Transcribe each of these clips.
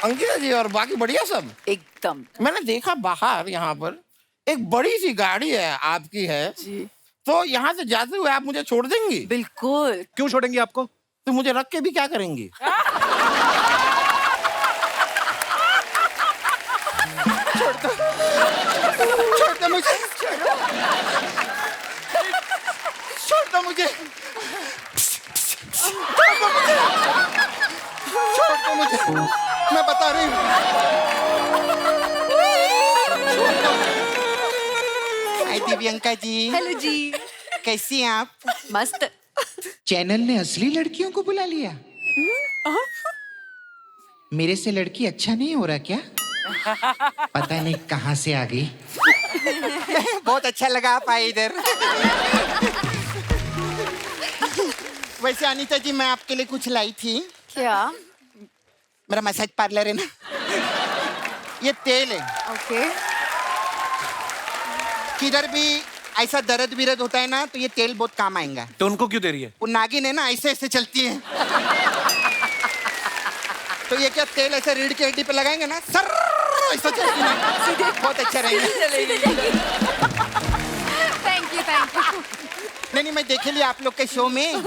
अंकिता जी और बाकी बढ़िया सब? एकदम। मैंने देखा बाहर यहाँ पर एक बड़ी सी गाड़ी है, आपकी है जी तो यहाँ से जाते हुए आप मुझे छोड़ देंगी? बिल्कुल। क्यों छोड़ेंगे आपको? तो मुझे रख के भी क्या करेंगी? छोड़ दो मुझे, छोड़ दो मुझे, छोड़ दो मुझे, मैं बता रही हूँ। हाय दिव्यंका जी। हेलो जी। कैसी हैं आप? मस्त। चैनल ने असली लड़कियों को बुला लिया। मेरे से लड़की अच्छा नहीं हो रहा क्या? पता नहीं कहां से आ गई। बहुत अच्छा लगा आप आए इधर। वैसे अनीता जी मैं आपके लिए कुछ लाई थी। क्या? मेरा मसाज पार्लर है ना, ये तेल है। ओके। किधर भी ऐसा दर्द विरद होता है ना तो ये तेल बहुत काम आएगा। तो उनको क्यों दे रही है? वो नागिन है ना, ऐसे ऐसे चलती है। तो ये क्या तेल ऐसे रीढ़ की हड्डी पे लगाएंगे ना, सर ऐसा चलती है, बहुत अच्छा रहेगा। Thank you thank you. नहीं मैं देखे लिया आप लोग के शो में,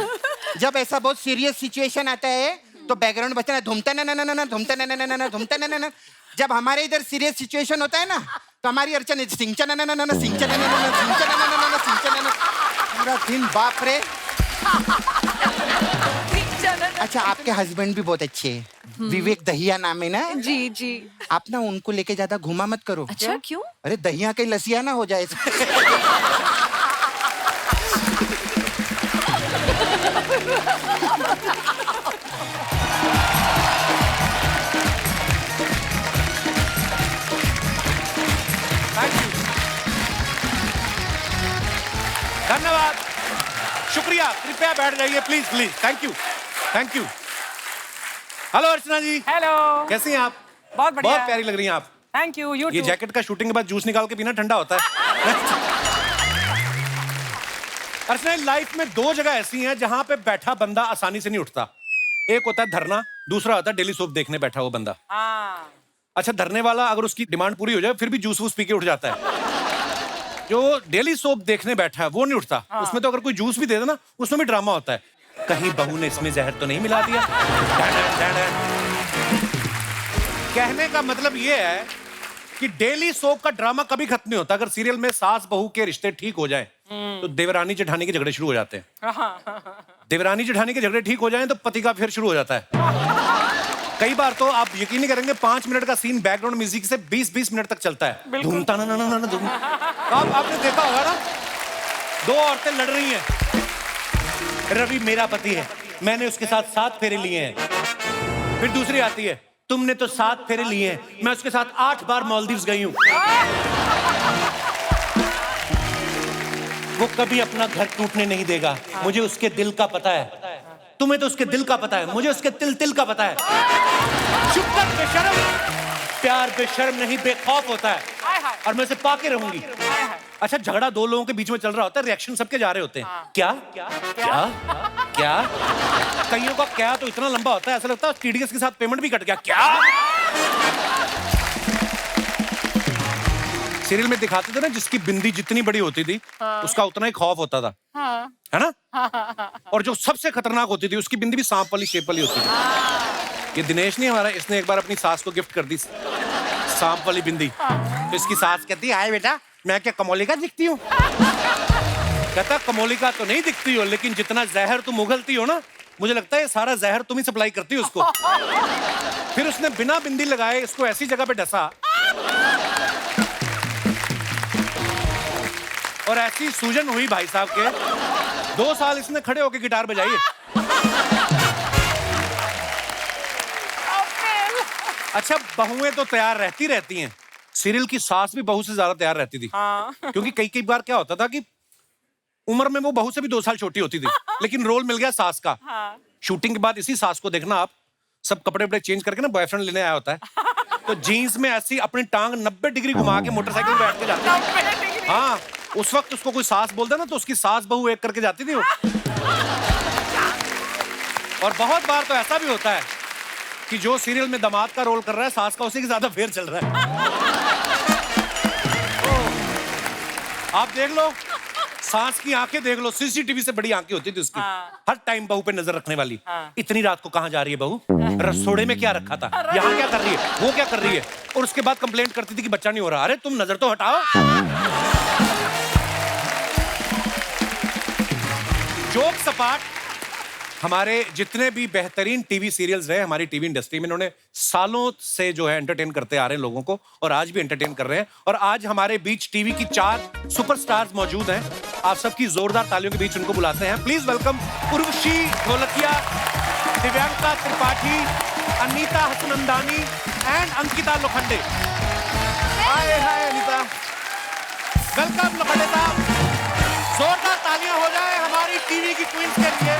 जब ऐसा बहुत सीरियस सिचुएशन आता है तो बैकग्राउंड बचता है धूमता ना धूमता ना धूमता ना। जब हमारे इधर सीरियस सिचुएशन होता है ना तो हमारी अर्चना सिंचन पूरा दिन, बाप रे। अच्छा आपके हस्बैंड भी बहुत अच्छे हैं, विवेक दहिया नाम है ना? जी जी। आप ना उनको लेके ज्यादा घुमा मत करो। अच्छा क्यों? अरे दहिया के लसिया ना हो जाए। धन्यवाद, शुक्रिया। कृपया बैठ जाइए please please. Thank you thank you. Hello Archana ji. Hello. कैसी हैं आप? बहुत बढ़िया। बहुत प्यारी लग रही हैं आप। Thank you. ये जैकेट का शूटिंग के बाद जूस निकाल के पीना ठंडा होता है। अर्चना लाइफ में दो जगह ऐसी हैं जहां पे बैठा बंदा आसानी से नहीं उठता। एक होता है धरना, दूसरा होता है डेली सोप देखने बैठा वो बंदा। हाँ। अच्छा धरने वाला अगर उसकी डिमांड पूरी हो जाए फिर भी जूस वूस पी के उठ जाता है। जो डेली सोप देखने बैठा है वो नहीं उठता। हाँ। उसमें तो अगर कोई जूस भी दे दे ना उसमें भी ड्रामा होता है, कहीं बहू ने इसमें जहर तो नहीं मिला दिया। कहने का मतलब ये है कि डेली सोप का ड्रामा कभी खत्म नहीं होता। अगर सीरियल में सास बहू के रिश्ते ठीक हो जाएं तो देवरानी जेठानी के झगड़े शुरू हो जाते हैं। देवरानी जेठानी के झगड़े ठीक हो जाएं तो पति का फिर शुरू हो जाता है। कई बार तो आप यकीन नहीं करेंगे 5 मिनट का सीन बैकग्राउंड म्यूजिक से 20-20 मिनट तक चलता है। धूमता ना धूम। आपने देखा होगा ना, दो औरतें लड़ रही हैं। रवि मेरा पति है, मैंने उसके साथ 7 फेरे लिए हैं। फिर दूसरी आती है, तुमने तो 7 फेरे लिए हैं, मैं उसके साथ 8 बार मालदीव्स गई हूं। वो कभी अपना घर टूटने नहीं देगा, मुझे उसके दिल का पता है। तुम्हें तो उसके दिल का पता है, मुझे उसके तिल का पता है। चुप कर बेशर्म। प्यार बेशर्म नहीं बेखौफ होता है और मैं उसे पाके रहूंगी। अच्छा झगड़ा दो लोगों के बीच में चल रहा होता है, रिएक्शन सबके जा रहे होते हैं। क्या क्या क्या क्या? कईयों का क्या तो इतना लंबा होता है ऐसा लगता है टीडीएस के साथ पेमेंट भी कट गया। क्या सीरियल में दिखाते थे ना, जिसकी बिंदी जितनी बड़ी होती थी उसका उतना ही खौफ होता था, है ना? और जो सबसे खतरनाक होती थी उसकी बिंदी भी सांप वाली शेप वाली होती थी। ये दिनेश नहीं हमारा, इसने एक बार अपनी सास को गिफ्ट कर दी सांप वाली बिंदी। तो इसकी सास कहती है, हाय बेटा मैं क्या कमोलिका दिखती हूँ? कहता कमोलिका तो नहीं दिखती हो, लेकिन जितना जहर तुम उगलती हो ना, मुझे लगता है सारा जहर तुम ही सप्लाई करती हो उसको। फिर उसने बिना बिंदी लगाए इसको ऐसी जगह पे डसा और ऐसी सूजन हुई भाई साहब के, 2 साल इसने खड़े होके गिटार बजाई है। अच्छा बहुएं तो तैयार रहती हैं, सीरियल की सास भी बहू से ज्यादा तैयार रहती थी। क्योंकि कई बार क्या होता था कि उम्र में वो बहू से भी 2 साल छोटी होती थी, लेकिन रोल मिल गया सास का। शूटिंग के बाद इसी सास को देखना आप, सब कपड़े वपड़े चेंज करके ना बॉयफ्रेंड लेने आया होता है, तो जीन्स में ऐसी अपनी टांग 90 डिग्री घुमा के मोटरसाइकिल में बैठ के जाती है। हाँ उस वक्त उसको कोई सास बोलता ना तो उसकी सास बहू एक करके जाती थी वो। और बहुत बार तो ऐसा भी होता है कि जो सीरियल में दामाद का रोल कर रहा है सास का उसी के ज्यादा फेर चल रहा है। आप देख लो, सास की आंखें देख लो, सीसीटीवी से बड़ी आंखें होती थी उसकी। हर टाइम बहू पे नजर रखने वाली। इतनी रात को कहाँ जा रही है बहू, रसोड़े में क्या रखा था, यहाँ क्या कर रही है, वो क्या कर रही है, और उसके बाद कंप्लेंट करती थी कि बच्चा नहीं हो रहा। अरे तुम नजर तो हटाओ। जोक सपाट, हमारे जितने भी बेहतरीन टीवी सीरियल्स रहे हमारी टीवी इंडस्ट्री में, इन्होंने सालों से जो है एंटरटेन करते आ रहे हैं लोगों को, और आज भी एंटरटेन कर रहे हैं। और आज हमारे बीच टीवी की 4 सुपरस्टार्स मौजूद हैं। आप सबकी जोरदार तालियों के बीच उनको बुलाते हैं। Please welcome Urvashi Dholakia, Divyanka Tripathi, Anita Hasnandani and Ankita Lokhande. Hi hi Anita, welcome Lokhande साहब। जोरदार तालियां हो जाए हमारी टीवी की क्वींस के लिए।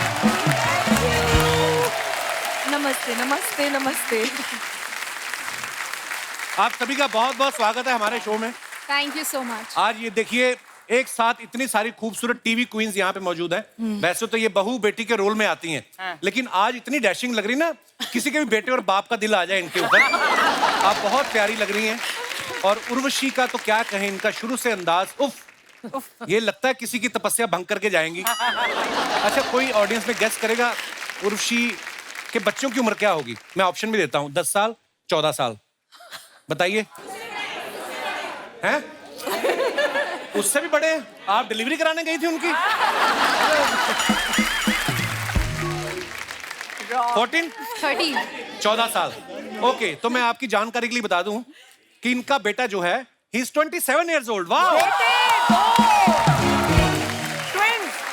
नमस्ते नमस्ते नमस्ते। आप सभी का बहुत बहुत स्वागत है हमारे शो में। Thank you so much. आज ये देखिए, एक साथ इतनी सारी खूबसूरत टीवी क्वींस यहाँ पे मौजूद हैं। वैसे तो ये बहू बेटी के रोल में आती हैं, लेकिन आज इतनी डैशिंग लग रही ना, किसी के भी बेटे और बाप का दिल आ जाए इनके ऊपर। आप बहुत प्यारी लग रही हैं। और उर्वशी का तो क्या कहें, इनका शुरू से अंदाज, उफ, ये लगता है किसी की तपस्या भंग करके जाएंगी। अच्छा, कोई ऑडियंस में गेस करेगा उर्वशी के बच्चों की उम्र क्या होगी? मैं ऑप्शन भी देता हूँ, 10 साल, 14 साल। बताइए। हैं? उससे भी बड़े? आप डिलीवरी कराने गई थी उनकी? 14? 30। 14 साल। ओके, तो मैं आपकी जानकारी के लिए बता दूं कि इनका बेटा जो है, ही इज 27 years old। वाह!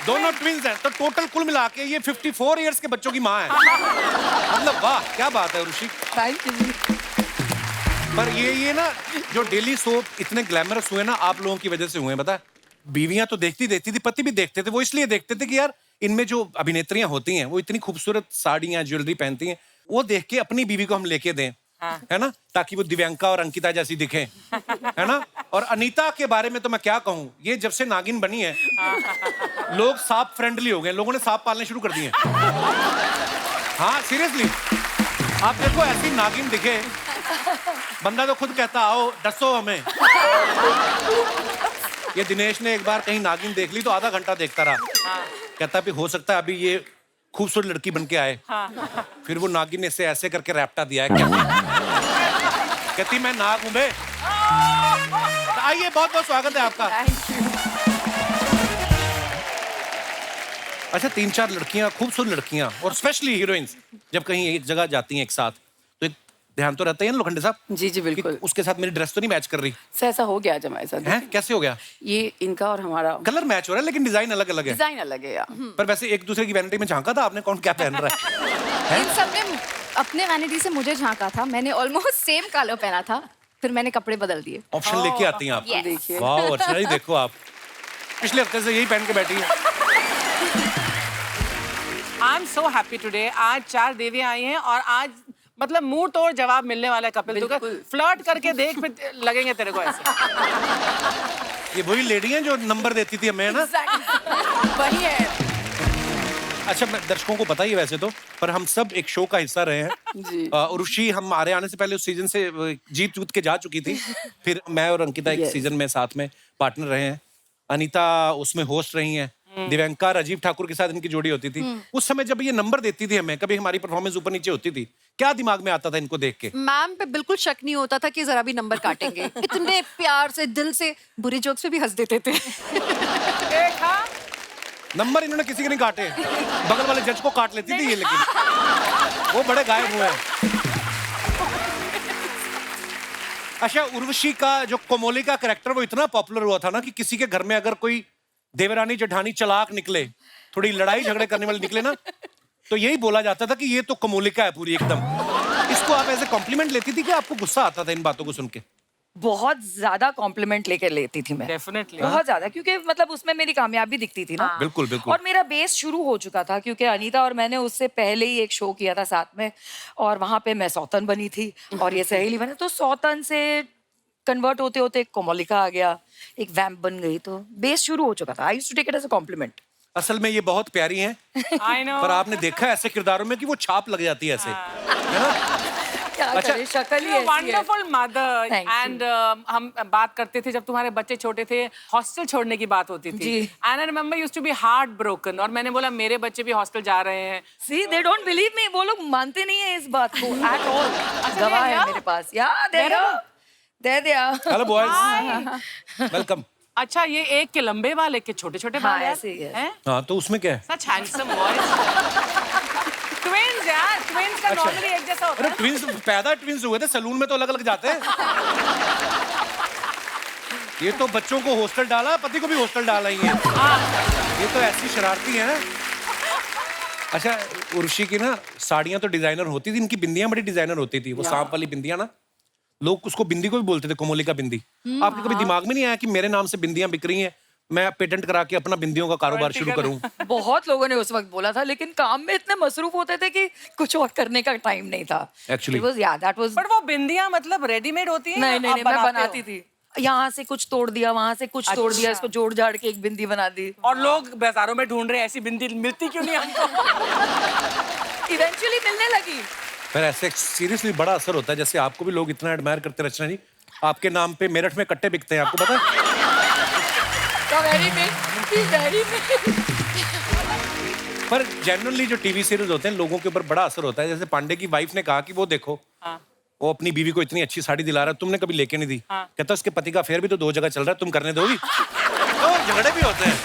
दोनों ट्विंस हैं, तो टोटल कुल मिला के ये 54 इयर्स के बच्चों की माँ है। मतलब वाह, क्या बात है ऋषि। Thank you. पर ये ना, जो डेली सोप इतने ग्लैमरस हुए ना, आप लोगों की वजह से हुए। बता, बीवियां तो देखती थी, पति भी देखते थे। वो इसलिए देखते थे कि यार इनमें जो अभिनेत्रियां होती हैं वो इतनी खूबसूरत साड़ियां ज्वेलरी पहनती हैं, वो देख के अपनी बीवी को हम लेके दें, है ना, ताकि वो दिव्यांका और अंकिता जैसी दिखे, है ना। और अनीता के बारे में तो मैं क्या कहूँ, ये जब से नागिन बनी है लोग सांप फ्रेंडली हो गए, लोगों ने सांप पालने शुरू कर दिए। हाँ सीरियसली, आप देखो ऐसी नागिन दिखे, बंदा तो खुद कहता आओ डसो हमें। ये दिनेश ने एक बार कहीं नागिन देख ली तो आधा घंटा देखता रहा। कहता भी हो सकता है अभी ये खूबसूरत लड़की बन के आए। फिर वो नागिन ने इसे ऐसे करके रैप्टा दिया है। कहती मैं नाग हूं बे। आइए, बहुत बहुत स्वागत है आपका। अच्छा, 3-4 लड़कियां, खूबसूरत लड़कियां और स्पेशली हीरोइंस जब कहीं एक जगह जाती हैं एक साथ, तो एक ध्यान तो रहता है ना लोखंडे साहब? जी जी बिल्कुल। उसके साथ मेरी ड्रेस तो नहीं मैच कर रही सर ऐसा हो गया आज हमारे साथ। है? कैसे हो गया? ये इनका और हमारा कलर मैच हो रहा है लेकिन डिजाइन अलग अलग है। डिजाइन अलग है यार। पर वैसे एक दूसरे की वैनिटी में झांका था आपने, कौन क्या पहन रहा है? इन सबने अपने वैनिटी से मुझे झांका था। मैंने ऑलमोस्ट सेम कलर पहना था, फिर मैंने कपड़े बदल दिए। ऑप्शन लेके आती हैं आप। Yes. देखिए। वाह, अर्चना जी देखो, आप पिछले हफ्ते से यही पहन के बैठी है। I am so happy today. आज 4 देवियां आई हैं और आज मतलब मुंह तोड़ जवाब मिलने वाला है कपिल। तू फ्लर्ट करके देख, फिर लगेंगे तेरे को ऐसे। ये वही लेडी हैं जो नंबर देती थी हमें, ना? वही है। अच्छा, मैं दर्शकों को पता ही है वैसे तो, पर हम सब एक शो का हिस्सा रहे हैं जी। उर्वशी हमारे आने से पहले उस सीजन से जीत के जा चुकी थी। फिर मैं और अंकिता एक Yes. सीजन में साथ में पार्टनर रहे हैं। अनीता उसमें होस्ट रही हैं। दिव्यांका राजीव ठाकुर के साथ इनकी जोड़ी होती थी। उस समय जब ये नंबर देती थी हमें, कभी हमारी परफॉर्मेंस ऊपर नीचे होती थी, क्या दिमाग में आता था इनको देख के? मैम पे बिल्कुल शक नहीं होता था कि जरा भी नंबर काटेंगे। इतने प्यार से, दिल से, बुरे जोक्स पे भी हंस देते थे। देखा? नंबर इन्होंने किसी के नहीं काटे, बगल वाले जज को काट लेती थी ये, लेकिन वो बड़े गायब हुए हैं। अच्छा, उर्वशी का जो कोमोली का कैरेक्टर वो इतना पॉपुलर हुआ था ना कि किसी के घर में अगर कोई देवरानी जेठानी चालाक निकले, थोड़ी लड़ाई झगड़े करने वाले निकले ना, तो यही बोला जाता था कि ये तो कोमोलिका है पूरी एकदम। इसको आप ऐसे कॉम्प्लीमेंट लेती थी कि आपको गुस्सा आता था इन बातों को सुन के? बहुत ज्यादा कॉम्प्लीमेंट लेकर लेती थी मैं। डेफिनेटली। बहुत ज्यादा, क्योंकि मतलब उसमें मेरी कामयाबी दिखती थी ना। बिल्कुल बिल्कुल। और मेरा बेस शुरू हो चुका था, क्योंकि अनीता और मैंने उससे पहले ही एक शो किया था साथ में, और वहां पे मैं सौतन बनी थी और ये सहेली बने। तो सौतन से कन्वर्ट होते होते एक कोमोलिका आ गया, एक वैम्प बन गई, तो बेस शुरू हो चुका था। I used to take it as a compliment. असल में ये बहुत प्यारी हैं, आई नो पर आपने देखा है ऐसे किरदारों में कि वो छाप लग जाती है ऐसे, है ना? क्या अच्छा। करें, शक्ल ही ऐसी है। Wonderful mother Thank you. And हम बात करते थे जब तुम्हारे बच्चे छोटे थे, हॉस्टल छोड़ने की बात होती थी जी। And I remember used to be heart broken, और मैंने बोला मेरे बच्चे भी हॉस्टल जा रहे हैं। See, they don't believe me. वो लोग मानते नहीं है इस बात को at all. गवाह they है are? मेरे पास. Yeah, they are. There they are. Hello boys, welcome. अच्छा, ये एक के लंबे बाल, एक के छोटे छोटे हाँ, बाल यार? ऐसे ही है। हैं? हाँ तो उसमें क्या है? सच हैंडसम बॉयज। ट्विन्स यार, ट्विन्स का अच्छा। नॉर्मली एक जैसा होता अरे है। ट्विंस, पैदा ट्विंस हुए थे, सलून में तो अलग अलग जाते हैं। ये तो बच्चों को हॉस्टल डाला, पति को भी हॉस्टल डाला ही है। ये तो ऐसी शरारती है ना। अच्छा, उर्वशी की ना साड़ियां तो डिजाइनर होती थी, इनकी बिंदियां बड़ी डिजाइनर होती थी। वो सांप वाली बिंदियां ना, लोग उसको बिंदी को भी बोलते थे, कोमोलिका बिंदी। आपके कभी दिमाग में नहीं आया कि मेरे नाम से बिंदियां बिक रही हैं, मैं पेटेंट करा के अपना बिंदियों का कारोबार शुरू करूं? बहुत लोगों ने उस वक्त बोला था, लेकिन काम में इतने मसरूफ होते थे कि कुछ और करने का टाइम नहीं था। Actually. It was, yeah, that was... पर वो बिंदियां मतलब रेडीमेड होती हैं? नहीं या नहीं आप नहीं, मैं बनाते बनाती हो? थी। यहाँ से कुछ तोड़ दिया, वहां से कुछ तोड़ दिया, अच्छा। इसको जोड़ जाड़ के एक बिंदी बना दी। और लोग बाजारों में ढूंढ रहे हैं, ऐसी बिंदी मिलती क्यों नहीं हमको? इवेंचुअली मिलने लगी। फिर ऐसे सीरियसली बड़ा असर होता है। जैसे आपको भी लोग इतना एडमायर करते हैं रचना जी, आपके नाम पे मेरठ में कट्टे बिकते हैं, आपको पता है? Very big, very big. पर जनरली जो टीवी सीरीज होते हैं लोगों के ऊपर बड़ा असर होता है। जैसे पांडे की वाइफ ने कहा कि वो देखो, हाँ। वो अपनी बीवी को इतनी अच्छी साड़ी दिला रहा है, तुमने कभी लेके नहीं दी। कहता उसके पति का अफेयर भी तो 2 जगह चल रहा है, तुम करने दोगी? तो झगड़े भी होते हैं।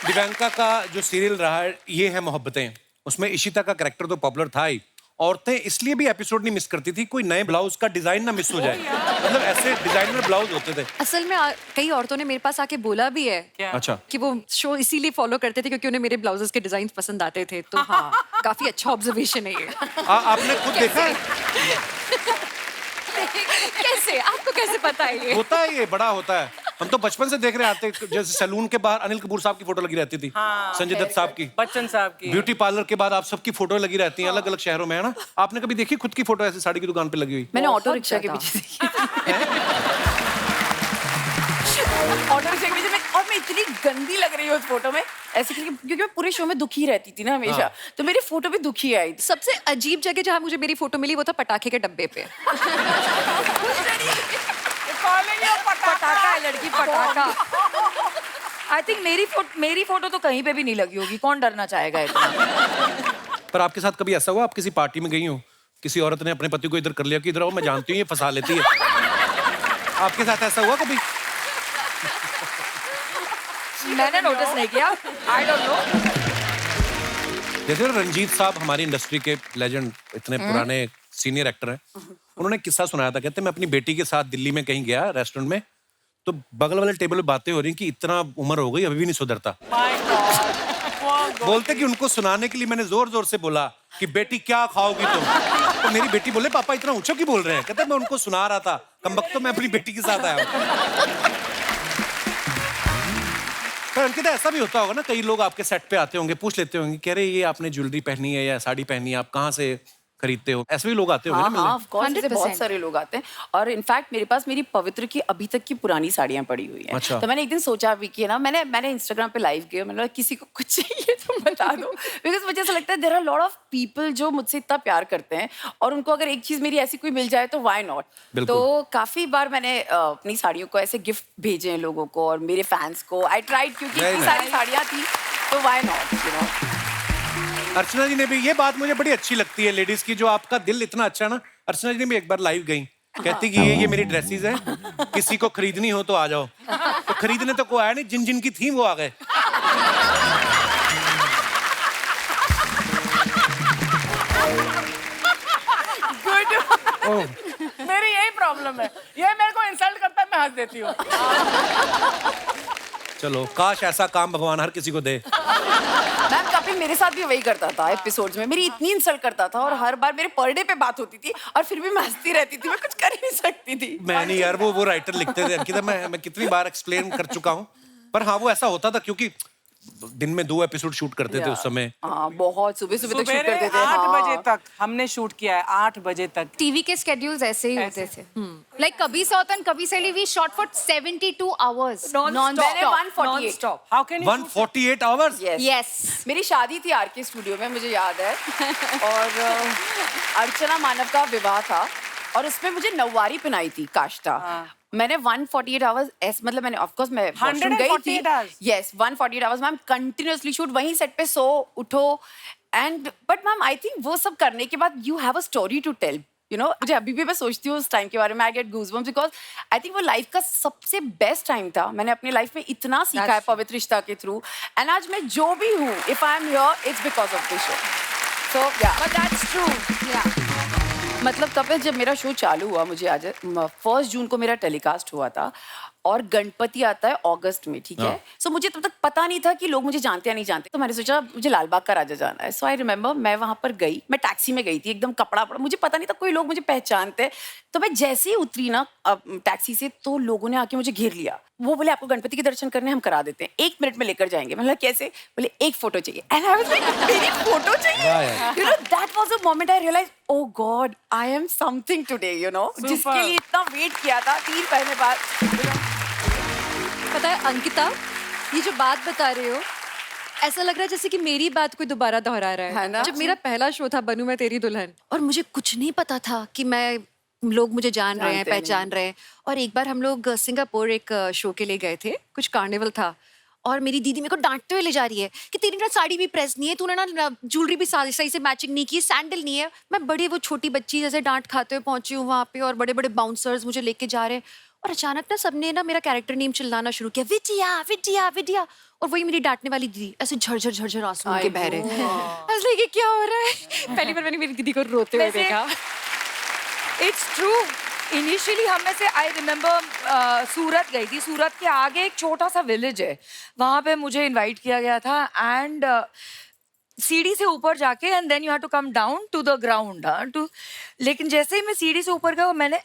दिव्यांका का जो सीरियल रहा है ये है मोहब्बतें, उसमें इशिता का कैरेक्टर तो पॉपुलर था ही। औरतें इसलिए भी एपिसोड नहीं मिस करती थी कोई नए ब्लाउज का डिजाइन ना मिस हो जाए, मतलब ऐसे डिजाइनर ब्लाउज होते थे। असल में कई औरतों ने मेरे पास आके बोला भी है क्या? अच्छा, कि वो शो इसीलिए फॉलो करते थे क्योंकि उन्हें मेरे ब्लाउजेस के डिजाइन पसंद आते थे। तो हाँ, काफी अच्छा ऑब्जर्वेशन है ये। आपने खुद देखा है? कैसे, आपको कैसे पता है ये? होता है, ये बड़ा होता है। हम तो बचपन से देख रहे आते, जैसे सैलून के बाहर अनिल कपूर साहब की फोटो लगी रहती थी, संजय दत्त साहब की, बच्चन साहब की। ब्यूटी पार्लर के बाद आप सबकी फोटो लगी रहती हैं अलग अलग शहरों में, है ना? आपने कभी देखी खुद की फोटो ऐसी साड़ी की दुकान पे लगी हुई? मैंने बहुत ऑटो रिक्शा के ज्यादा। पीछे देखी ऑटो रिक्शा के पीछे और मैं इतनी गंदी लग रही हूँ उस फोटो में, ऐसे क्योंकि मैं पूरे शो में दुखी रहती थी ना हमेशा, तो मेरी फोटो भी दुखी आई थी। सबसे अजीब जगह जहाँ मुझे मेरी फोटो मिली वो था पटाखे के डब्बे पे। पटाखा है लड़की, पटाखा। आई थिंक मेरी फोटो तो कहीं पे भी नहीं लगी होगी, कौन डरना चाहेगा इतना। पर आपके साथ कभी ऐसा हुआ आप किसी पार्टी में गई हो, किसी औरत ने अपने पति को इधर कर लिया कि इधर आओ, मैं जानती हूँ ये फंसा लेती है, आपके साथ ऐसा हुआ कभी? मैंने नोटिस नहीं किया, आई डोंट नो। जैसे रंजीत साहब हमारी इंडस्ट्री के लेजेंड, इतने पुराने सीनियर एक्टर हैं, उन्होंने एक किस्सा सुनाया था। कहते मैं अपनी बेटी के साथ दिल्ली में कहीं गया रेस्टोरेंट में, तो बगल वाले टेबल पे बातें हो रही कि इतना उम्र हो गई अभी भी नहीं सुधरता। बोलते कि उनको सुनाने के लिए मैंने जोर जोर से बोला कि बेटी क्या खाओगी तुम, तो मेरी बेटी बोले पापा इतना ऊंचा क्यों बोल रहे हैं? कहते मैं उनको सुना रहा था, कमबख्त, तो मैं अपनी बेटी के साथ आया हूं। पर अंकिता ऐसा भी होता होगा ना, कई लोग आपके सेट पे आते होंगे, पूछ लेते होंगे कह रहे ये आपने ज्वेलरी पहनी है या साड़ी पहनी है, आप कहाँ से खरीदते हो? ऐसे भी लोग आते होंगे ना हाँ मिलने? हाँ, ऑफ कोर्स, ऐसे 100%। बहुत सारे लोग आते हैं। और इनफैक्ट मेरे पास मेरी पवित्र की अभी तक की पुरानी साड़ियां पड़ी हुई हैं। अच्छा। तो मैंने एक दिन सोचा भी कि ना, मैंने इंस्टाग्राम पे लाइव किया, मैंने बोला किसी को कुछ चाहिए तो बता दो, बिकॉज मुझे ऐसा लगता है there are lot of people जो मुझसे इतना प्यार करते हैं और उनको अगर एक चीज मेरी ऐसी कोई मिल जाए तो व्हाई नॉट। बिल्कुल। तो काफी बार मैंने अपनी साड़ियों को ऐसे गिफ्ट भेजे हैं लोगों को और मेरे फैंस को। आई ट्राइड, क्योंकि Very इतनी nice। सारी साड़ियां थी तो व्हाई नॉट, यू नो। अर्चना जी ने भी, ये बात मुझे बड़ी अच्छी लगती है लेडीज की, जो आपका दिल इतना अच्छा है ना। अर्चना जी ने भी एक बार लाइव गई, कहती कि ये मेरी ड्रेसेस है, किसी को खरीदनी हो तो आ जाओ। तो खरीदने तो कोई आया नहीं, जिन जिन की थी वो आ गए। मेरी यही प्रॉब्लम है, ये मेरे को इंसल्ट करता है, मैं हंस देती हूँ। चलो, काश ऐसा काम भगवान हर किसी को दे। मैम कपिल मेरे साथ भी वही करता था एपिसोड्स में, मेरी इतनी इंसल्ट करता था और हर बार मेरे पर डे पे बात होती थी और फिर भी मैं हंसती रहती थी, मैं कुछ कर ही नहीं सकती थी। मैं नहीं यार, वो राइटर लिखते थे अंकिता, मैं कितनी बार एक्सप्लेन कर चुका हूँ। पर हाँ, वो ऐसा होता था क्योंकि दिन में 2 एपिसोड शूट करते थे उस समय। हाँ, बहुत सुबह सुबह तक शूट सुबह करते थे। 8 बजे हाँ। तक हमने शूट किया है, 8 बजे तक। टीवी के स्केड्यूल्स ऐसे ही होते थे लाइक कभी सौतन कभी सैली वी शॉट फॉर 72 आवर्स मैंने 148 stop. How can you 148 hours. Yes मेरी शादी थी आरके स्टूडियो में, मुझे याद है। और अर्चना मानव का विवाह था और उसमें मुझे नौवारी पहनाई थी काष्टा। मैंने 148 आवर्स मतलब मैंने ऑफ कोर्स मैं वॉशरूम गई थी। 148 hours? Yes 148 hours ma'am continuously shoot, वहीं सेट पे सो उठो and but ma'am I think वो सब करने के बाद you have a story to tell, you know. मुझे अभी भी मैं सोचती हूँ उस टाइम के बारे में, I get goosebumps because I think वो लाइफ का सबसे बेस्ट टाइम था। मैंने अपनी लाइफ में इतना सीखा है पवित्र रिश्ता के थ्रू एंड आज मैं जो भी हूँ if I am here it's because of this show. So yeah but that's true. मतलब कपिल जब मेरा शो चालू हुआ, मुझे आज 1 जून को मेरा टेलीकास्ट हुआ था और गणपति आता है अगस्त में, ठीक है। सो मुझे तब तक पता नहीं था कि लोग मुझे जानते या नहीं जानते, तो मैंने सोचा मुझे लाल बाग का राजा जाना है। सो आई रिमेम्बर मैं वहां पर गई, मैं टैक्सी में गई थी, एकदम कपड़ा पड़ा, मुझे पता नहीं था कोई लोग मुझे पहचानते। तो मैं जैसे ही उतरी ना टैक्सी से तो लोगों ने आके मुझे घेर लिया। वो बोले आपको गणपति के दर्शन करने हम करा देते हैं, 1 मिनट में लेकर जाएंगे। मैं बोला कैसे? बोले एक फोटो चाहिए एंड आई वाज लाइक मेरी फोटो चाहिए। You know that was a moment I realise oh God I am something today, you know, जिसके लिए इतना वेट किया था 3 महीने बाद। पता है अंकिता, ये जो बात बता रहे हो ऐसा लग रहा है जैसे कि मेरी बात कोई दोबारा दोहरा रहा है ना? जब मेरा पहला शो था बनूं मैं तेरी दुल्हन, और मुझे कुछ नहीं पता था कि मैं लोग मुझे जान रहे हैं, जानते पहचान रहे हैं। और एक बार हम लोग सिंगापुर एक शो के लिए गए थे, कुछ कार्निवल था, और मेरी दीदी मेरे को डांटते हुए ले जा रही है कि तेरी ना साड़ी भी प्रेस नहीं है, तूने ना ज्वेलरी भी सही से मैचिंग नहीं की, सैंडल नहीं है। मैं बड़ी वो छोटी बच्ची जैसे डांट खाते हुए पहुंची हूँ वहाँ पे, और बड़े बड़े बाउंसर्स मुझे लेके जा रहे हैं, और अचानक ना सबने ना मेरा कैरेक्टर नेम चिल्लाना शुरू किया, विद्या विद्या विद्या। और वही मेरी डांटने वाली दीदी ऐसे झरझर झरझर आंसू उनके बह रहे हैं। I was like, ये क्या हो रहा है? पहली बार मैंने मेरी दीदी को रोते हुए वैसे- देखा। It's true. इनिशियली हम में से आई रिमेम्बर सूरत गई थी। सूरत के आगे एक छोटा सा विलेज है, वहां पे मुझे इनवाइट किया गया था एंड सीढ़ी से ऊपर जाके and then you have to come down to the ground too. लेकिन जैसे ही मैं सीढ़ी से ऊपर गया मैंने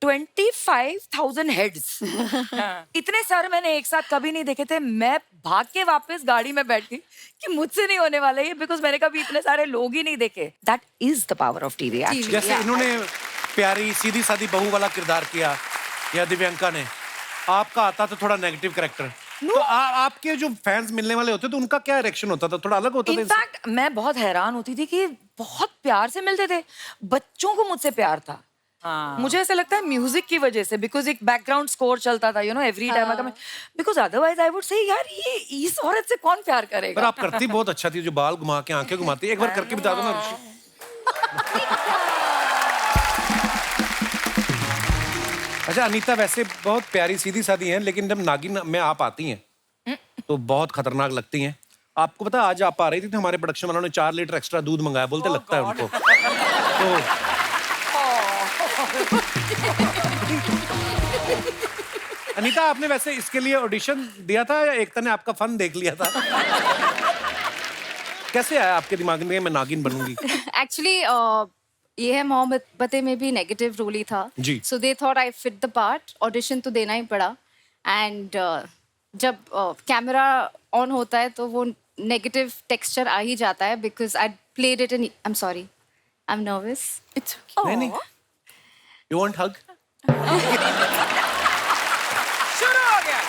25,000 हेड्स इतने सर मैंने एक साथ कभी नहीं देखे थे। मैं भाग के वापस गाड़ी में बैठ गई कि मुझसे नहीं होने वाला ये, बिकॉज मैंने कभी इतने सारे लोग ही नहीं देखे। That is the power of TV actually. जैसे इन्होंने प्यारी सीधी सादी बहू वाला किरदार किया या दिव्यांका ने, आपका आता था थोड़ा नेगेटिव कैरेक्टर। तो आपके जो फैंस मिलने वाले होते तो उनका क्या रिएक्शन होता था? थोड़ा अलग होता था? इनफैक्ट मैं बहुत हैरान होती थी कि बहुत प्यार से मिलते थे, बच्चों को मुझसे प्यार था। मुझे ऐसा लगता है म्यूजिक की वजह से, बिकॉज एक बैकग्राउंड स्कोर चलता था, यू नो, एवरी टाइम अगर मैं, because otherwise I would say यार ये इस औरत से कौन प्यार पर करेगा। आप करती बहुत अच्छा थी, जो बाल घुमा के आंखें घुमाती, एक बार करके बता दो ना ऋषि। अच्छा अनीता वैसे बहुत प्यारी सीधी सादी हैं, लेकिन जब नागिन में आप आती हैं तो बहुत खतरनाक लगती हैं। आपको पता आज आप आ रही थी तो हमारे प्रोडक्शन वालों ने 4 लीटर एक्स्ट्रा दूध मंगाया, बोलते लगता है उनको। तो अनीता आपने वैसे इसके लिए ऑडिशन दिया था या एकता ने आपका फन देख लिया था? कैसे आया आपके दिमाग में मैं नागिन बनूंगी? एक्चुअली ये है मोहब्बतें में भी नेगेटिव रोल ही था जी। So they thought I fit the part, audition तो देना ही पड़ा। एंड जब कैमरा ऑन होता है तो वो नेगेटिव टेक्सचर आ ही जाता है, because I played it in, I am sorry, I am nervous. It's नहीं नहीं, यू वांट हग? शुरू हो गया।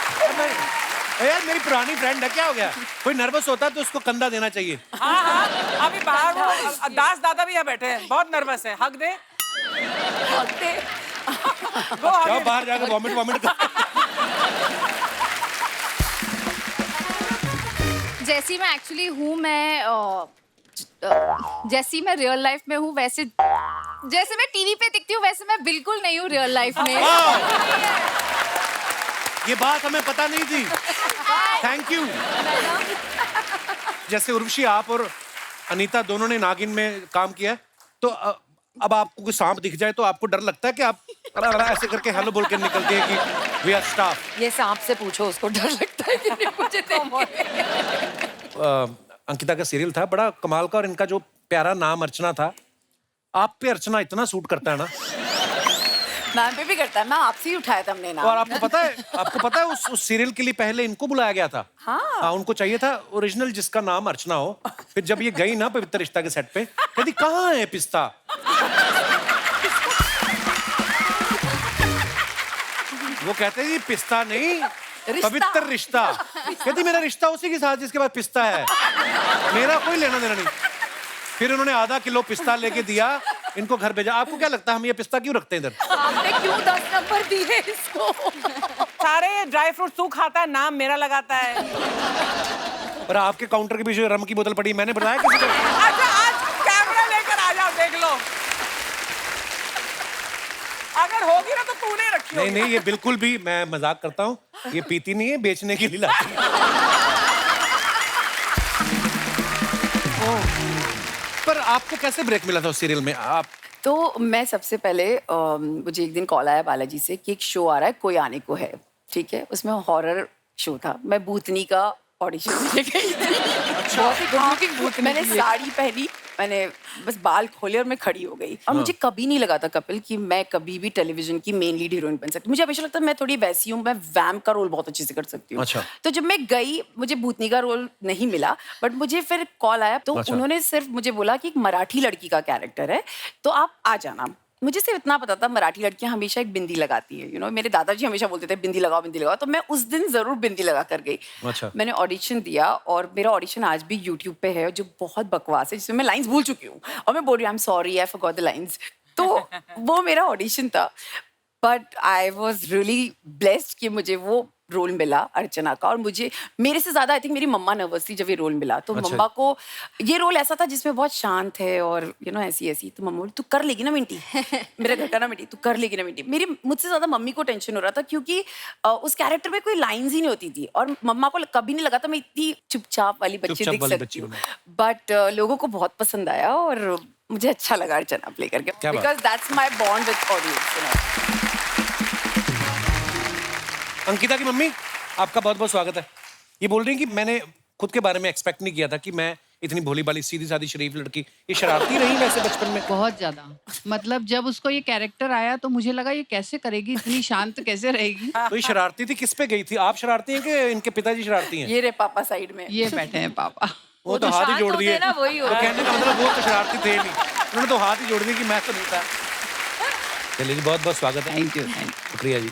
यार मेरी पुरानी फ्रेंड है, क्या हो गया? कोई नर्वस होता है तो उसको कंधा देना चाहिए। हाँ हाँ, अभी बाहर वो दास दादा भी यहाँ बैठे हैं, बहुत नर्वस है। हक दे, गो आगे। जाओ बाहर जाकर वॉमिट वॉमिट कर। जैसी मैं एक्चुअली हूँ, मैं जैसी मैं रियल लाइफ में हूँ, वैसे जैसे मैं टीवी पे दिखती हूँ वैसे मैं बिल्कुल नहीं हूँ रियल लाइफ में। ये बात हमें पता नहीं थी, थैंक यू। जैसे उर्वशी आप और अनीता दोनों ने नागिन में काम किया है, तो अब आपको कोई सांप दिख जाए तो आपको डर लगता है कि आप ऐसे करके हेलो बोल के निकलती है कि वी आर स्टाफ? ये सांप से पूछो, उसको डर लगता है कि नहीं मुझे देख के। अंकिता का सीरियल था बड़ा कमाल का, और इनका जो प्यारा नाम अर्चना था, आप पे अर्चना इतना सूट करता है ना। मैम पे भी करता है, मैम आपसे ही उठाया था हमने नाम। और आपको पता है उस सीरियल के लिए पहले इनको बुलाया गया था। हाँ, उनको चाहिए था ओरिजिनल जिसका नाम अर्चना हो। फिर जब ये गई ना पवित्र रिश्ता के सेट पे, कहती कहाँ है पिस्ता। वो कहते हैं पिस्ता नहीं, पवित्र रिश्ता। कहती मेरा रिश्ता उसी के साथ जिसके पास पिस्ता है, मेरा कोई लेना देना नहीं। फिर उन्होंने आधा किलो पिस्ता लेके दिया, इनको घर भेजा। आपको क्या लगता है हम ये पिस्ता क्यों रखते हैं इधर? आपने क्यों 10 नंबर दिए इसको? सारे ड्राई फ्रूट तू खाता है, नाम मेरा लगाता है। और आपके काउंटर के पीछे रम की बोतल पड़ी, मैंने बताया किसी को? अच्छा आज कैमरा लेकर आ जाओ, देख लो। अगर होगी ना तो तूने रखी होगी। नहीं, ये बिल्कुल भी, मैं मजाक करता हूँ, ये पीती नहीं है, बेचने के लिए लाती है। पर आपको कैसे ब्रेक मिला था उस सीरियल में? आप तो मैं सबसे पहले मुझे एक दिन कॉल आया बालाजी से कि एक शो आ रहा है, कोई आने को है, ठीक है। उसमें हॉरर शो था। मैं भूतनी का ऑडिशन देने गई थी। बहुत ही good looking भूतनी। मैंने साड़ी पहनी, मैंने बस बाल खोले और मैं खड़ी हो गई। और मुझे कभी नहीं लगा था कपिल कि मैं कभी भी टेलीविजन की मेन लीड हीरोइन बन सकती। मुझे हमेशा लगता है मैं थोड़ी वैसी हूँ, मैं वैम्प का रोल बहुत अच्छे से कर सकती हूँ। अच्छा। तो जब मैं गई, मुझे भूतनी का रोल नहीं मिला, बट मुझे फिर कॉल आया तो उन्होंने सिर्फ मुझे बोला कि एक मराठी लड़की का कैरेक्टर है तो आप आ जाना। मुझे सिर्फ इतना पता था मराठी लड़कियां हमेशा एक बिंदी लगाती है, मेरे दादाजी हमेशा बोलते थे बिंदी लगाओ बिंदी लगाओ, तो मैं उस दिन जरूर बिंदी लगा कर गई। अच्छा। मैंने ऑडिशन दिया और मेरा ऑडिशन आज भी यूट्यूब पे है, जो बहुत बकवास है, जिसमें मैं लाइंस भूल चुकी हूँ और मैं बोल रही हूँ I am sorry I forgot the lines. तो वो मेरा ऑडिशन था, but I was really blessed कि मुझे वो रोल मिला अर्चना का। और मुझे, मेरे से ज्यादा आई थिंक मेरी मम्मा नर्वस थी जब ये रोल मिला। तो मम्मा को ये रोल ऐसा था जिसमें बहुत शांत है और ऐसी तो मम्मा बोली तू कर लेगी ना मिंटी, मेरा घर का ना मिंटी, तू कर लेगी ना मिंटी। मुझसे ज्यादा मम्मी को टेंशन हो रहा था क्योंकि उस कैरेक्टर में कोई लाइंस ही नहीं होती थी और मम्मा को कभी नहीं लगा था मैं इतनी चुपचाप वाली बच्ची दिख सकती हूँ। बट लोगों को बहुत पसंद आया और मुझे अच्छा लगा अर्चना प्ले करके, because that's my bond with audience. Ankita की मम्मी, आपका बहुत बहुत स्वागत है। ये बोल रही हैं कि मैंने खुद के बारे में एक्सपेक्ट नहीं किया था कि मैं इतनी भोली भाली सीधी सादी शरीफ लड़की, ये शरारती रही वैसे बचपन में? बहुत ज्यादा। मतलब जब उसको ये कैरेक्टर आया तो मुझे लगा ये कैसे करेगी, इतनी शांत कैसे रहेगी। तो ये शरारती थी, किस पे गई थी? आप शरारती हैं कि इनके पिताजी शरारती हैं? ये रे पापा साइड में, ये बैठे हैं पापा। वो तो हाथ ही जोड़ दिए ना, वही तो कहने का मतलब वो तो शरारती थे नहीं, उन्होंने तो हाथ ही जोड़ दिए कि मैं तो नहीं था। चलिए जी, बहुत बहुत स्वागत है। Thank you. शुक्रिया जी।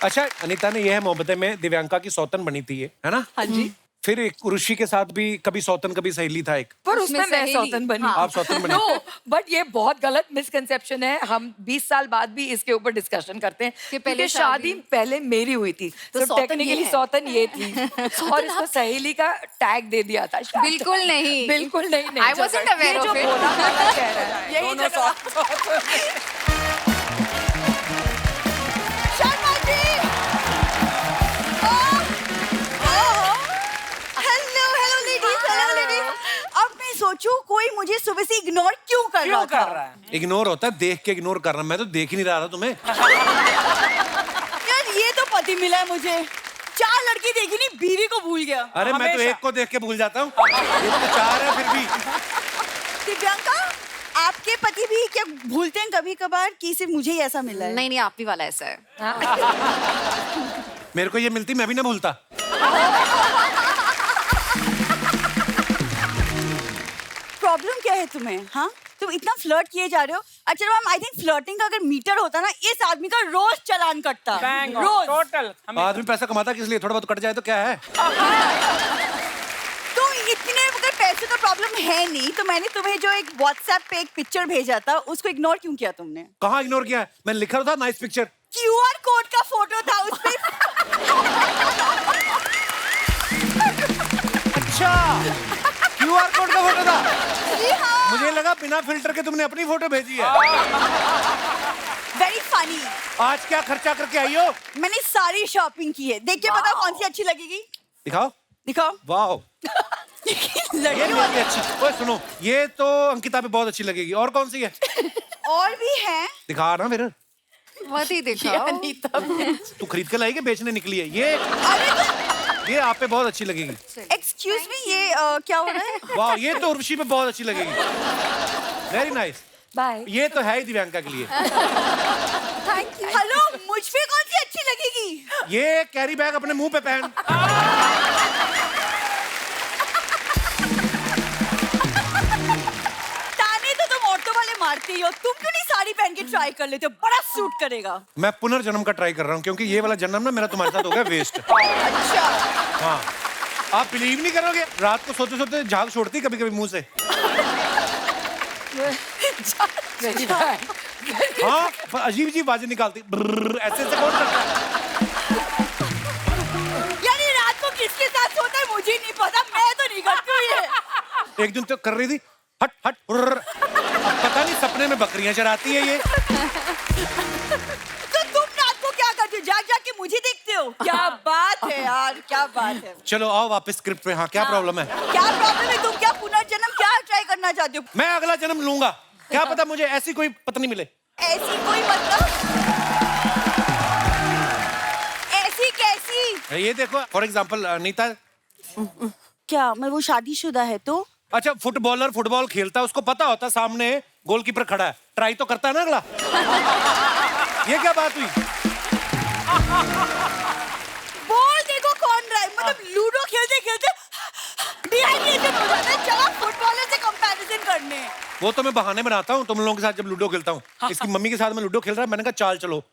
अच्छा, अनीता ने यह मोहब्बतें में दिव्यांका की सौतन बनी थी, ये है ना? हाँ जी। फिर एक ऋषि के साथ भी कभी सौतन कभी सहेली था एक, पर उसमें मैं सहेली। सौतन बनी। आप सौतन बनी। नो, बट ये बहुत गलत मिसकंसेप्शन है। हम 20 साल बाद भी इसके ऊपर डिस्कशन करते हैं कि पहले क्योंकि शादी पहले मेरी हुई थी, तो सौतन ये टेक्निकली है। सौतन ये थी और इसको सहेली का टैग दे दिया था। बिल्कुल नहीं। बिल्कुल नहीं। I wasn't aware of it. बोला वाला कह रहा है यही दोनों जगह। Hello ladies. अब मैं सोचूं कोई मुझे सुबह से इग्नोर क्यों कर क्यों कर रहा है? इग्नोर होता है, देख के इग्नोर करना। मैं तो देख ही नहीं रहा था तुम्हें। यार ये तो पति मिला है मुझे, 4 लड़की देखी नहीं, बीवी को भूल गया। अरे मैं तो हमेशा। एक को देख के भूल जाता हूँ, ये तो 4 है फिर भी। दिव्यांका, आपके पति भी क्या भूलते हैं कभी कभार कि सिर्फ मुझे ही ऐसा मिला है? नहीं, आप ही वाला ऐसा है। मेरे को ये मिलती मैं भी ना भूलता। प्रॉब्लम क्या है तुम्हें? हाँ, तुम इतना फ्लर्ट किए जा रहे हो। अच्छा मैम, आई थिंक फ्लर्टिंग का अगर मीटर होता ना, इस आदमी का रोज चालान कटता। Bang on, रोज। टोटल। आदमी पैसा कमाता किस लिए? थोड़ा बहुत कट जाए तो क्या है? तो इतने अगर पैसे का प्रॉब्लम है नहीं, तो मैंने तुम्हें जो एक व्हाट्सएप पे एक पिक्चर भेजा था, उसको इग्नोर क्यों किया तुमने? कहाँ इग्नोर किया? मैंने लिखा था नाइस पिक्चर। QR कोड का फोटो था उस पे। अच्छा, QR कोड का फोटो था। जी हाँ। मुझे लगा बिना फिल्टर के तुमने अपनी फोटो भेजी है। Very funny. आज क्या खर्चा करके आई हो? मैंने सारी शॉपिंग की है, देख के बताओ कौन सी अच्छी लगेगी। दिखाओ दिखाओ। वाह, ये मेरी अच्छी। ओए सुनो, ये तो अंकिता पे बहुत अच्छी लगेगी। और कौन सी है? और भी है। दिखा ना फिर। मत ही दिखाओ। तू खरीद के लाई कि बेचने निकली है? ये आप पे बहुत अच्छी लगेगी। एक्सक्यूज मी, ये क्या हो रहा है? वाह, ये तो उर्वशी पे बहुत अच्छी लगेगी। Very nice. बाय। ये तो है ही दिव्यांका के लिए। Thank you. हेलो, मुझ पे कौन सी अच्छी लगेगी? ये कैरी बैग अपने मुंह पे पहन। ताने तो तुम औरतों वाले मारते ही हो, तुम क्यों नहीं साड़ी पहन के ट्राई कर लेते हो? बड़ा सूट करेगा। मैं पुनर्जन्म का ट्राई कर रहा हूँ क्योंकि ये वाला जन्म ना मेरा तुम्हारे साथ हो गया वेस्ट। अच्छा। हाँ, आप बिलीव नहीं करोगे, रात को सोते सोते झाग छोड़ती कभी कभी मुंह से। हाँ, पर अजीब अजीब आवाजें निकालती, ब्रर, ऐसे ऐसे कौन करता है? यानी रात को किसके साथ सोता है मुझे नहीं पता, मैं तो नहीं करती हूँ ये। एक दिन तो कर रही थी हट हट ब्रर। अब पता नहीं सपने में बकरियां चराती है ये। तो तुम रात को क्या करते हो? जाग जाग के मुझे देखते हो? क्या बात है यार, क्या बात है। चलो आओ वापस स्क्रिप्ट पे। हाँ, क्या प्रॉब्लम है? क्या प्रॉब्लम है? तुम क्या पुनर्जन्म क्या ट्राई करना चाहते हो? मैं अगला जन्म लूंगा, क्या पता मुझे ऐसी कोई पत्नी मिले। ऐसी कोई मतलब? ऐसी कैसी? ये देखो फॉर एग्जाम्पल नीता। क्या मैं वो शादीशुदा है तो? अच्छा, फुटबॉलर फुटबॉल खेलता है, उसको पता होता है सामने गोलकीपर खड़ा है, ट्राई तो करता है ना अगला। ये क्या बात हुई? बॉल देखो कौन रहा है, मतलब लूडो खेलते खेलते डिहाइड्रेशन हो जाता है। चलो फुटबॉलर से कंपैरिजन करने। वो तो मैं बहाने बनाता हूँ तुम लोगों के साथ जब लूडो खेलता हूँ। इसकी मम्मी के साथ मैं लूडो खेल रहा, मैंने कहा चाल चलो,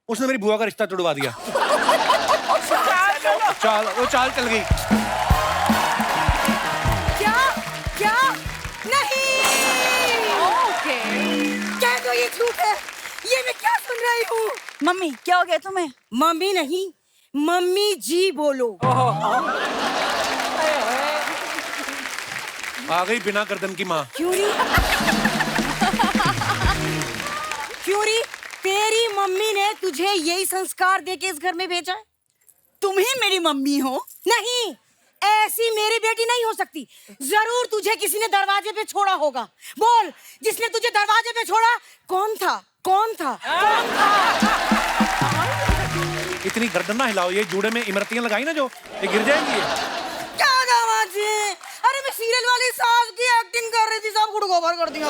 उसने मेरी बुआ का रिश्ता तोड़वा दिया। चाल, वो चाल चल गई। क्या क्या? नहीं। ओके। क्या तो ये झूठ है? ये मैं क्या सुन रही हूँ? मम्मी क्या हो गया तुम्हें? मम्मी नहीं, मम्मी जी बोलो। आ गई बिना गर्दन की माँ। क्यों री? क्यों री? तेरी मम्मी ने तुझे यही संस्कार देके इस घर में भेजा है? तुम ही मेरी मम्मी हो? नहीं, ऐसी मेरी बेटी नहीं हो सकती। जरूर तुझे किसी ने दरवाजे पे छोड़ा होगा। बोल, जिसने तुझे दरवाजे पे छोड़ा कौन था? कौन था? कौन था? इतनी गर्दन ना हिलाओ, ये जूड़े में इमरतियां लगाई ना जो, ये गिर जाएंगी ये। क्या दामाद जी? अरे मैं सीरियल वाली सास की एक्टिंग कर रही थी, सब गुड़गोबर कर दिया।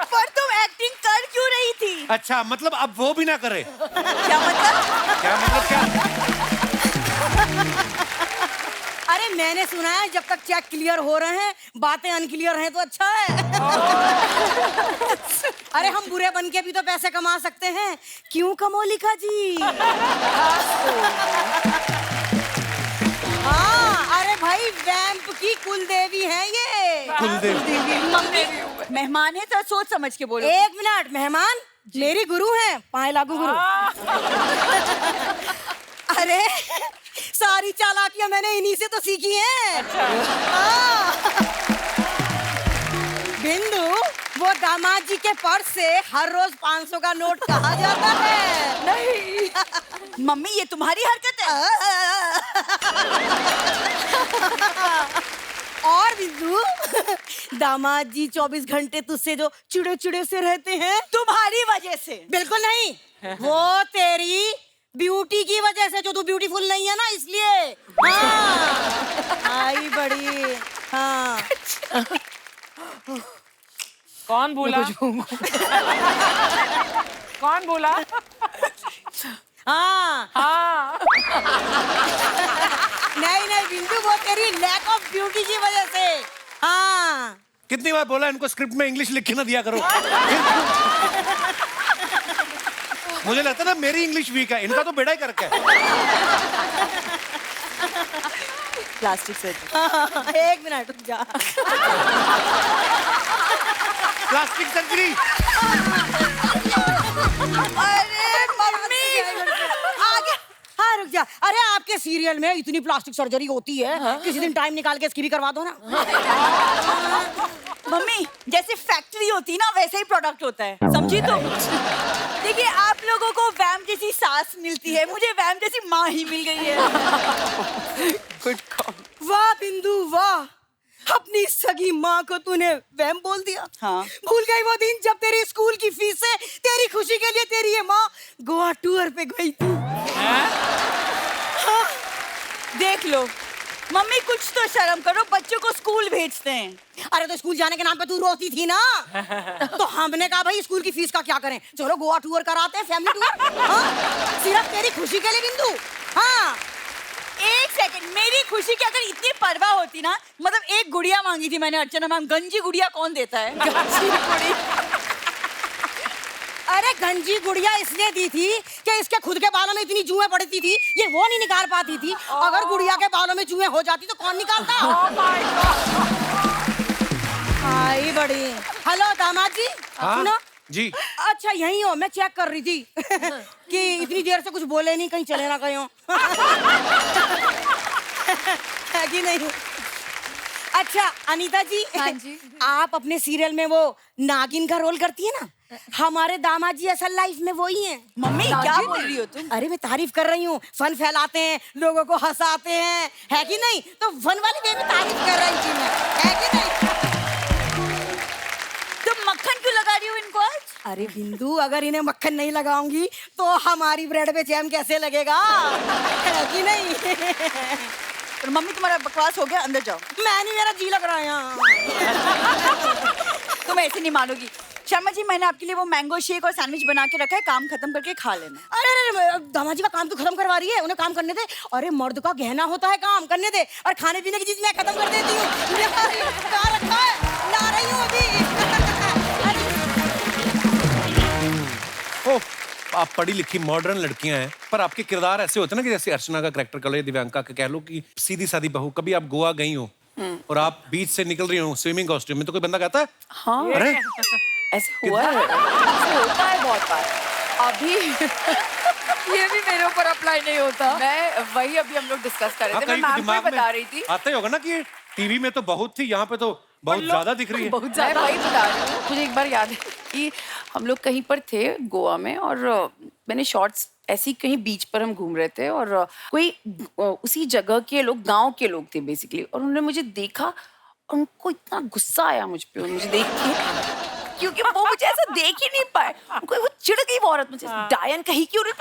पर तुम एक्टिंग कर क्यों रही थी? अच्छा, मतलब अब वो भी ना करे। क्या मतलब? क्या मतलब क्या? अरे मैंने सुना है जब तक चेक क्लियर हो रहे हैं, बातें अनक्लियर हैं तो अच्छा है। अरे हम बुरे बन के भी तो पैसे कमा सकते हैं, क्यों कमोलिका जी? हाँ, अरे भाई वैम्प की कुलदेवी है ये। कुलदेवी। मम्मी मेहमान है तो सोच समझ के बोलो। एक मिनट, मेहमान मेरी गुरु हैं, पाए लागू गुरु। अरे सारी चालाकियां मैंने इन्हीं से तो सीखी हैं। हाँ। बिंदु, वो दामाद जी के पर्स से हर रोज 500 का नोट कहाँ जाता है? नहीं। मम्मी ये तुम्हारी हरकत है। और बिंदु, दामाद जी 24 घंटे तुझसे जो चिड़े चिड़े से रहते हैं, तुम्हारी वजह से। बिल्कुल नहीं, वो तेरी ब्यूटी की वजह से, जो तू ब्यूटीफुल नहीं है ना, इसलिए। हाँ, आई बड़ी। हाँ। कौन बोला? कौन बोला? हाँ। हाँ। नहीं नहीं बिंदु, वो तेरी लैक ऑफ ब्यूटी की वजह से। हाँ। कितनी बार बोला इनको स्क्रिप्ट में इंग्लिश लिख के ना दिया करो। मुझे लगता है ना मेरी इंग्लिश वीक है, इनका तो बेड़ा ही करके है। Plastic surgery. एक मिनट रुक जा। Plastic surgery. अरे मम्मी आगे। हाँ रुक जा। अरे आपके सीरियल में इतनी प्लास्टिक सर्जरी होती है, किसी दिन टाइम निकाल के इसकी भी करवा दो ना। मम्मी जैसे फैक्ट्री होती है ना, वैसे ही प्रोडक्ट होता है, समझी तुम? देखिए आप लोगों को वैम जैसी सास मिलती है, मुझे वैम जैसी माँ ही मिल गई है। वाह बिंदु वाह, अपनी सगी माँ को तूने वैम बोल दिया। हाँ। भूल गई वो दिन जब तेरी स्कूल की फीस से तेरी खुशी के लिए तेरी ये माँ गोवा टूर पे गई थी। हाँ, देख लो मम्मी कुछ तो शर्म करो, बच्चों को स्कूल भेजते हैं। अरे तो स्कूल जाने के नाम पे तू रोती थी ना। तो हमने कहा भाई स्कूल की फीस का क्या करें, चलो गोवा टूर कराते हैं, फैमिली टूर। हाँ, सिर्फ तेरी खुशी के लिए बिंदु। हाँ, एक सेकंड, मेरी खुशी की अगर इतनी परवाह होती ना, मतलब एक गुड़िया मांगी थी मैंने अर्चना मैम, गंजी गुड़िया कौन देता है? गंजी गुड़िया। अरे गंजी गुड़िया इसने दी थी कि इसके खुद के बालों में इतनी जुएं पड़ती थी, ये वो नहीं निकाल पाती थी। अगर गुड़िया के बालों में जुएं हो जाती तो कौन निकालता? आई बड़ी। हेलो दामाद जी, सुनो जी। अच्छा यही हो, मैं चेक कर रही थी कि इतनी देर से कुछ बोले नहीं, कहीं चले ना गए हो। है कि नहीं? अच्छा अनीता जी, हाँ जी। आप अपने सीरियल में वो नागिन का रोल करती है ना, हमारे दामाद जी असल लाइफ में वही हैं। मम्मी क्या बोल रही हो तुम? अरे मैं तारीफ कर रही हूँ, फन फैलाते हैं, लोगों को हंसाते हैं, है कि नहीं? तो फन वाली वे में तारीफ कर रही थी मैं, है कि नहीं? तुम मक्खन क्यों लगा रही हो इनको आज? अरे बिंदु, अगर इन्हें मक्खन नहीं लगाऊंगी तो हमारी ब्रेड पे जैम कैसे लगेगा, है कि नहीं? और मम्मी तुम्हारा बकवास हो गया, अंदर जाओ। मैं नहीं, मेरा जी लग रहा है यहाँ। तुम ऐसे नहीं मानोगी। शर्मा जी, मैंने आपके लिए वो मैंगो शेक और सैंडविच बना के रखा है, काम खत्म करके खा लेना। अरे दामाद जी का काम तो खत्म करवा रही है, उन्हें काम करने दे। अरे मर्द का गहना होता है काम करने दे, और खाने पीने की चीज मैं खत्म कर देती हूँ। कहाँ रखा है? ला रही हूँ अभी। ओह, आप पढ़ी लिखी मॉडर्न लड़कियां हैं, पर आपके किरदार ऐसे होते हैं ना कि जैसे अर्चना का कैरेक्टर कर लो, दिव्यांका का कह लो कि सीधी सादी बहू। कभी आप गोवा गई हो और आप बीच से निकल रही हो स्विमिंग कॉस्ट्यूम में, तो कोई बंदा कहता है हाँ, अरे ऐसे हुआ है, ऐसे होता है बहुत बार। अभी ये भी मेरे ऊपर अप्लाई नहीं होता। मैं वही अभी हम लोग डिस्कस कर रहे हाँ, थे, मैं कहीं मैम को दिमाग ही में बता रही थी। आता ही होगा ना कि टीवी में तो बहुत थी, यहाँ पे तो बहुत ज्यादा दिख रही है। बहुत ज्यादा, वही बता रही हूँ। मुझे एक बार याद है कि हम लोग कहीं पर थे गोवा में, और मैंने शॉर्ट्स ऐसी कहीं बीच पर हम घूम रहे थे, और कोई उसी जगह के लोग, गांव के लोग थे बेसिकली, और उन्होंने मुझे देखा और उनको इतना गुस्सा आया मुझ पे मुझे देख के, क्योंकि वो मुझे ऐसा देख ही नहीं पाए। उनको वो चिढ़ गई वो औरत मुझे, डायन कहीं की औरत,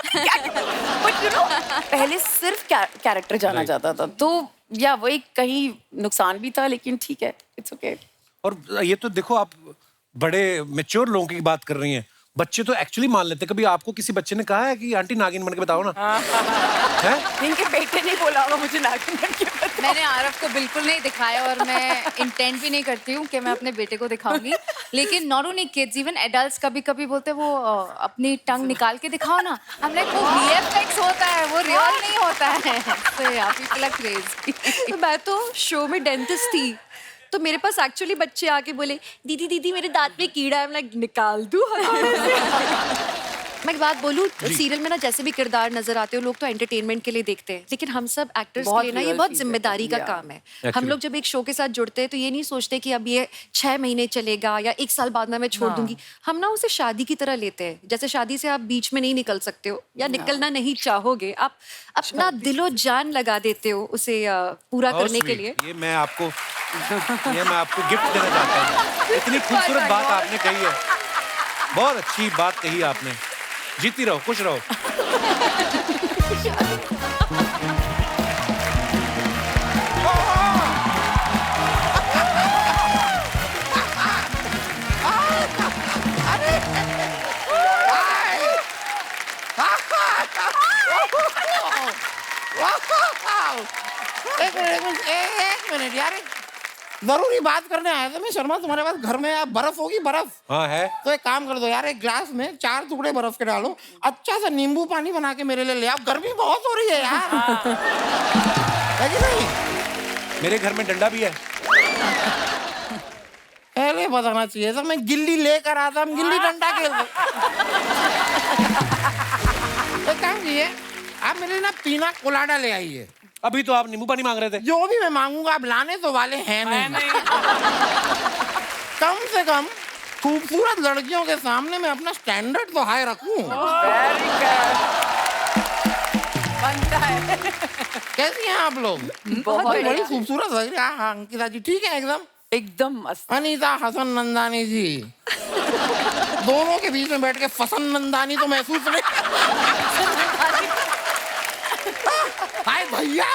बट यू नो पहले सिर्फ कैरेक्टर जाना जाता था, तो या वही कहीं नुकसान भी था, लेकिन ठीक है, इट्स ओके। और ये तो देखो, आप बड़े मैच्योर लोगों की बात कर रही हैं, बच्चे तो एक्चुअली मान लेते हैं। कभी आपको किसी बच्चे ने कहा है कि आंटी नागिन बन के बताओ ना? है? इनके बेटे नहीं बोला होगा मुझे नागिन बन के बताओ। मैंने आरव को बिल्कुल नहीं दिखाया, और मैं इंटेंट भी नहीं करती हूँ कि मैं अपने बेटे को दिखाऊंगी। लेकिन not only kids, even adults कभी कभी बोलते हैं वो अपनी टंग निकाल के दिखाओ ना। हम लाइक वो VFX होता है, वो रियल नहीं होता है। So yeah, people are crazy. तो मैं तो शो में डेंटिस्ट थी, तो मेरे पास एक्चुअली बच्चे आके बोले दीदी दीदी मेरे दांत में कीड़ा है, मैं निकाल दूं हथौड़े से। मैं एक बात बोलूं, सीरियल में ना जैसे भी किरदार नजर आते हो, लोग तो एंटरटेनमेंट के लिए देखते हैं, लेकिन हम सब एक्टर्स के लिए ना ये बहुत जिम्मेदारी का काम है। हम लोग जब एक शो के साथ जुड़ते हैं तो ये नहीं सोचते कि अब ये 6 महीने चलेगा या 1 साल बाद ना मैं छोड़ दूंगी। हम ना उसे शादी की तरह लेते हैं। जैसे शादी से आप बीच में नहीं निकल सकते हो या निकलना नहीं चाहोगे, आप अपना दिलो जान लगा देते हो उसे पूरा करने के लिए। ये मैं आपको गिफ्ट देना चाहता हूँ। इतनी खूबसूरत बात आपने कही है, बहुत अच्छी बात कही आपने। जीती रहो, खुश रहो। एक मिनट यार, जरूरी बात करने आया था मैं। शर्मा, तुम्हारे पास घर में बर्फ होगी? बर्फ हाँ है। तो एक काम कर दो यार, एक ग्लास में 4 टुकड़े बर्फ के डालो, अच्छा सा नींबू पानी बना के मेरे लिए ले आओ। गर्मी बहुत हो रही है यार। है कि नहीं? मेरे घर में डंडा भी है। पहले बताना चाहिए था, मैं गिल्ली लेकर आता, हम गिल्ली डंडा खेलते। एक काम कीजिए, आप मेरे लिए ना पीना कोलाडा ले आइए। अभी तो आप नींबू पानी मांग रहे थे। जो भी मैं मांगूंगा आप लाने तो वाले हैं नहीं। कम से कम खूबसूरत लड़कियों के सामने मैं अपना स्टैंडर्ड तो हाई रखूं। कैसी हैं आप लोग? बहुत बड़ी खूबसूरत लग रही है। हाँ अंकिता जी ठीक है एकदम एकदम मस्त। अनीता हसन नंदानी जी दोनों के बीच में बैठ के फसन नंदानी तो महसूस नहीं। हाय भैया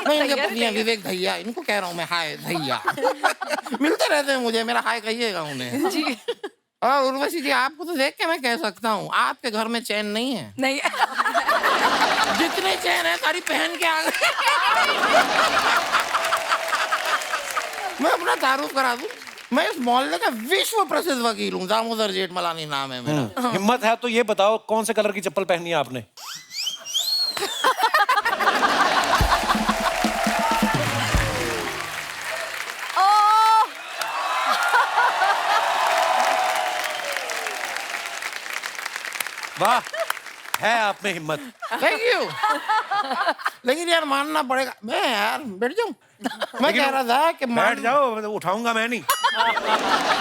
मैं इनके पति हैं विवेक धैया, इनको कह रहा हूँ मैं हाय धैया। मिलते रहते हैं मुझे, मेरा हाय कहिएगा उन्हें जी। और उर्वशी जी, आपको तो देख के मैं कह सकता हूँ आपके घर में चैन नहीं है। नहीं जितने चैन है सारी पहन के आ गए। मैं अपना तारुफ करा दूं, मैं इस मोहल्ले का विश्व प्रसिद्ध वकील हूँ, दामोदर जेठमलानी नाम है मेरा। हिम्मत है तो ये बताओ कौन से कलर की चप्पल पहनी है आपने? वाह, है आप में हिम्मत। Thank you. लेकिन यार मानना पड़ेगा, मैं यार बैठ जाऊं। मैं कह रहा था कि बैठ जाओ, उठाऊंगा मैं नहीं।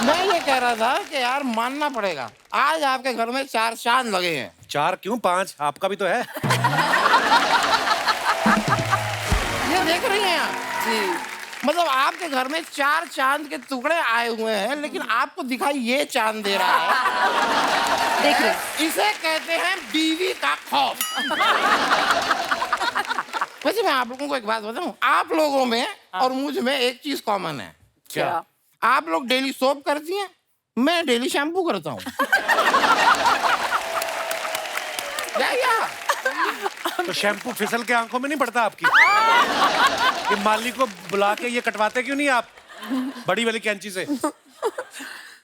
मैं ये कह रहा था कि यार मानना पड़ेगा, आज आपके घर में 4 चांद लगे हैं। 4 क्यों 5? आपका भी तो है। ये देख रही हैं आप जी, मतलब आपके घर में 4 चांद के टुकड़े आए हुए हैं, लेकिन आपको दिखाई ये चांद दे रहा है। देख रहे, इसे कहते हैं बीवी का खौफ। वैसे मैं आप लोगों को एक बात बताऊं, आप लोगों में और मुझ में एक चीज कॉमन है। क्या? आप लोग डेली सोप करती हैं, मैं डेली शैम्पू करता हूँ। तो शैम्पू फिसल के आंखों में नहीं पड़ता आपकी? ये माली को बुला के ये कटवाते क्यों नहीं आप बड़ी वाली कैंची से?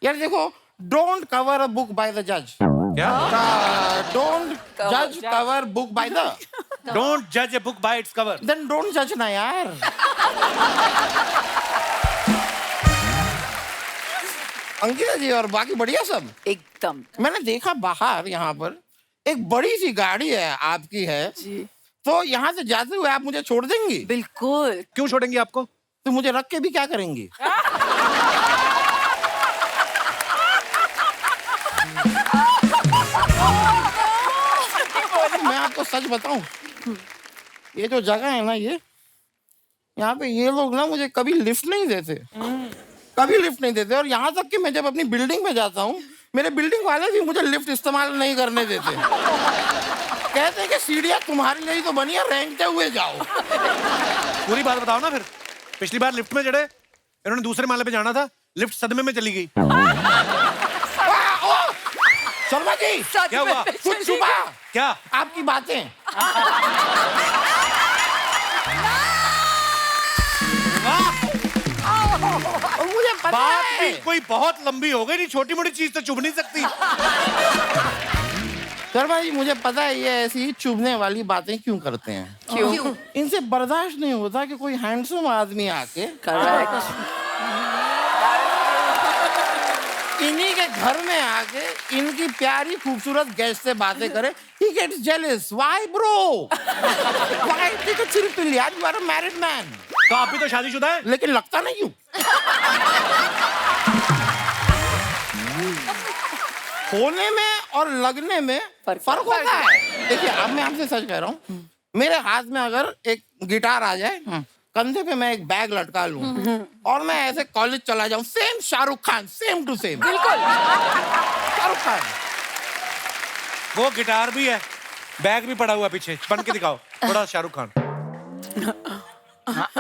यार देखो, don't cover a book by the जज। क्या? डोंट जज cover book by the, don't जज a book by its cover. Then don't जज ना यार। अंकिता जी और बाकी बढ़िया सब? एकदम। मैंने देखा बाहर यहाँ पर एक बड़ी सी गाड़ी है, आपकी है जी। तो यहाँ से जाते हुए आप मुझे छोड़ देंगी? बिल्कुल। क्यों छोड़ेंगी आपको? तो मुझे रख के भी क्या करेंगी? मैं आपको सच बताऊं, ये जो जगह है ना, ये यहाँ पे ये लोग ना मुझे कभी लिफ्ट नहीं देते, कभी लिफ्ट नहीं देते। और यहाँ तक कि मैं जब अपनी बिल्डिंग में जाता हूँ, मेरे बिल्डिंग वाले भी मुझे लिफ्ट इस्तेमाल नहीं करने देते। कहते हैं कि सीढ़ियाँ तुम्हारे लिए ही तो बनी है, रेंगते हुए जाओ। पूरी बात बताओ ना फिर। पिछली बार लिफ्ट में चढ़े, इन्होंने दूसरे माले पे जाना था, लिफ्ट सदमे में चली गई। शर्मा जी, क्या हुआ? कुछ छुपा? क्या? आपकी बातें। और मुझे पता बात है भी कोई बहुत लंबी हो गई, नहीं छोटी मोटी चीज तो चुभ नहीं सकती। शर्मा जी, मुझे पता है ये ऐसी चुभने वाली बातें क्यों करते हैं। क्यों? इनसे बर्दाश्त नहीं होता कि कोई हैंडसम आदमी आके इन्हीं के घर में आके इनकी प्यारी खूबसूरत गेस्ट से बातें करे। He gets jealous. Why bro? Why take a chill pill यार? You are a married man. तो आप भी तो शादीशुदा है। लेकिन लगता नहीं हूँ। होने में और लगने में फर्क होता है। देखिए, अब मैं आपसे सच कह रहा हूँ, मेरे हाथ में अगर एक गिटार आ जाए, कंधे पे मैं एक बैग लटका लूं और मैं ऐसे कॉलेज चला जाऊं, same Shahrukh Khan, same to same. बिल्कुल शाहरुख खान। वो गिटार भी है, बैग भी पड़ा हुआ पीछे, बन के दिखाओ थोड़ा शाहरुख खान।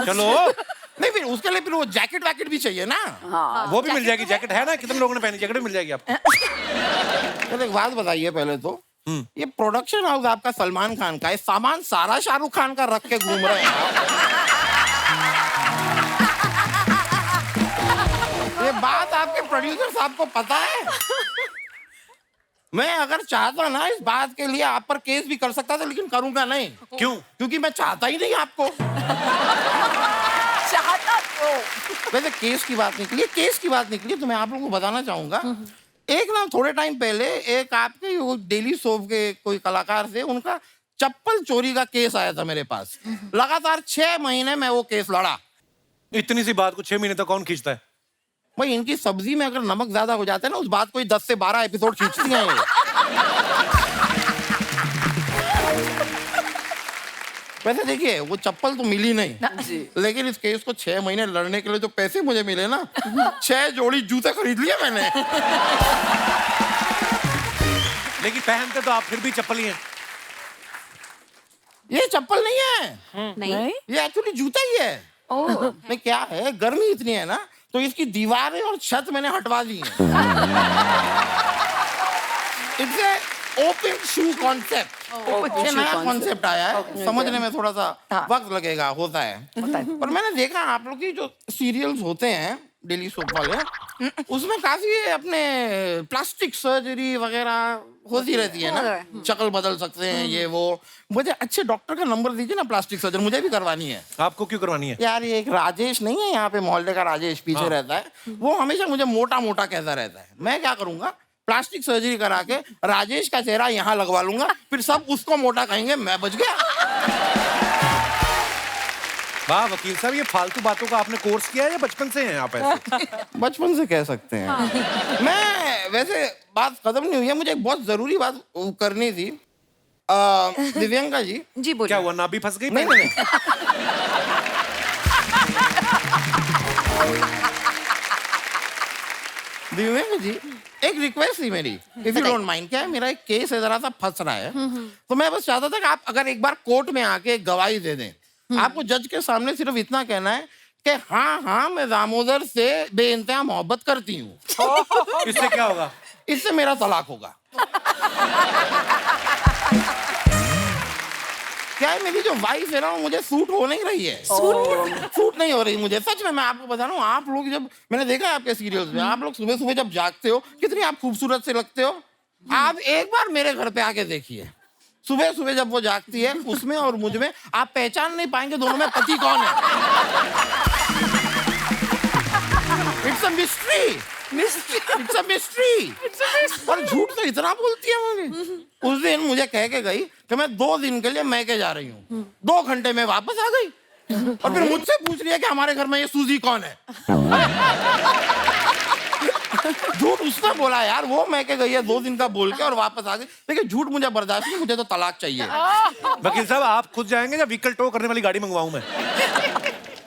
चलो। नहीं, फिर उसके लिए फिर वो जैकेट वैकेट भी चाहिए ना। हाँ, वो भी मिल जाएगी। जैकेट है ना, कितने लोगों ने पहनी, जैकेट भी मिल जाएगी आपको। तो एक बात बताइए पहले तो, ये प्रोडक्शन हाउस आपका सलमान खान का है, सामान सारा शाहरुख खान का रख के घूम रहे हैं। ये बात आपके प्रोड्यूसर साहब को पता है? मैं अगर चाहता ना इस बात के लिए आप पर केस भी कर सकता था, लेकिन करूंगा नहीं। क्यों? क्योंकि मैं चाहता ही नहीं आपको। चाहता तो। वैसे केस की बात निकली, तो मैं आप लोगों को बताना चाहूंगा, एक ना थोड़े टाइम पहले एक आपके वो डेली सोप के कोई कलाकार थे, उनका चप्पल चोरी का केस आया था मेरे पास। लगातार 6 महीने में वो केस लड़ा। इतनी सी बात को 6 महीने तक कौन खींचता है? भाई, इनकी सब्जी में अगर नमक ज्यादा हो जाता है ना, उस बात को 10 से 12 एपिसोड खींचती हैं ये। वैसे देखिए, वो चप्पल तो मिली नहीं, लेकिन इस केस को 6 महीने लड़ने के लिए जो पैसे मुझे मिले ना, 6 जोड़ी जूते खरीद लिए मैंने। लेकिन पहनते तो आप फिर भी चप्पल ही हैं। ये चप्पल नहीं है, नहीं ये एक्चुअली जूता ही है। नहीं क्या है, गर्मी इतनी है ना तो इसकी दीवारें और छत मैंने हटवा दी है। It's a open shoe concept. ये नया कॉन्सेप्ट आया है, समझने में थोड़ा सा वक्त लगेगा, होता है। पर मैंने देखा आप लोग की जो सीरियल्स होते हैं डेली सोप वाले, उसमें काफी अपने प्लास्टिक सर्जरी वगैरह होती रहती है ना, शक्ल बदल सकते हैं ये वो। मुझे अच्छे डॉक्टर का नंबर दीजिए ना, प्लास्टिक सर्जरी मुझे भी करवानी है। आपको क्यों करवानी है? यार ये एक राजेश नहीं है यहाँ पे, मोहल्ले का राजेश पीछे रहता है, वो हमेशा मुझे मोटा मोटा कहता रहता है। मैं क्या करूंगा, प्लास्टिक सर्जरी करा के राजेश का चेहरा यहाँ लगवा लूंगा, फिर सब उसको मोटा कहेंगे, मैं बच गया। वाह वकील साहब, ये फालतू बातों का आपने कोर्स किया है या बचपन से हैं आप ऐसे? बचपन से कह सकते हैं। मैं वैसे बात खत्म नहीं हुई है, मुझे एक बहुत जरूरी बात करनी थी। दिव्यांका जी। जी बोलिए। क्या हुआ, नाभि फंस गई? नहीं नहीं दिव्यांका जी, एक रिक्वेस्ट थी मेरी, इफ यू डोंट माइंड। क्या है, मेरा एक केस है, जरा सा फंस रहा है, तो मैं बस चाहता था कि आप अगर एक बार कोर्ट में आके गवाही दे दें। आपको जज के सामने सिर्फ इतना कहना है कि हाँ हाँ मैं दामोदर से बेइंतहा मोहब्बत करती हूँ। इससे क्या होगा? इससे मेरा तलाक होगा। क्या है, मेरी जो वाइफ है ना, वो मुझे सूट हो नहीं रही है। सूट नहीं हो रही मुझे, सच में। मैं आपको बता रहा हूँ, आप लोग जब, मैंने देखा है आपके सीरियल्स में, आप लोग सुबह सुबह जब जागते हो, कितनी आप खूबसूरत से लगते हो। आप एक बार मेरे घर पे आके देखिए, सुबह सुबह जब वो जागती है, उसमें और मुझ में आप पहचान नहीं पाएंगे दोनों में पति कौन है। It's a mystery, it's a mystery. और झूठ तो इतना बोलती है मुझे। उस दिन मुझे कह के गई कि मैं 2 दिन के लिए मैके जा रही हूँ, 2 घंटे में वापस आ गई, और फिर मुझसे पूछ रही है कि हमारे घर में ये सूजी कौन है। झूठ उसने बोला यार, वो मैके गई है 2 दिन का बोल के और वापस आ गई। देखिए झूठ मुझे बर्दाश्त नहीं, मुझे तो तलाक चाहिए। वकील साहब, आप खुद जाएंगे या व्हीकल टो करने वाली गाड़ी मंगवाऊं मैं?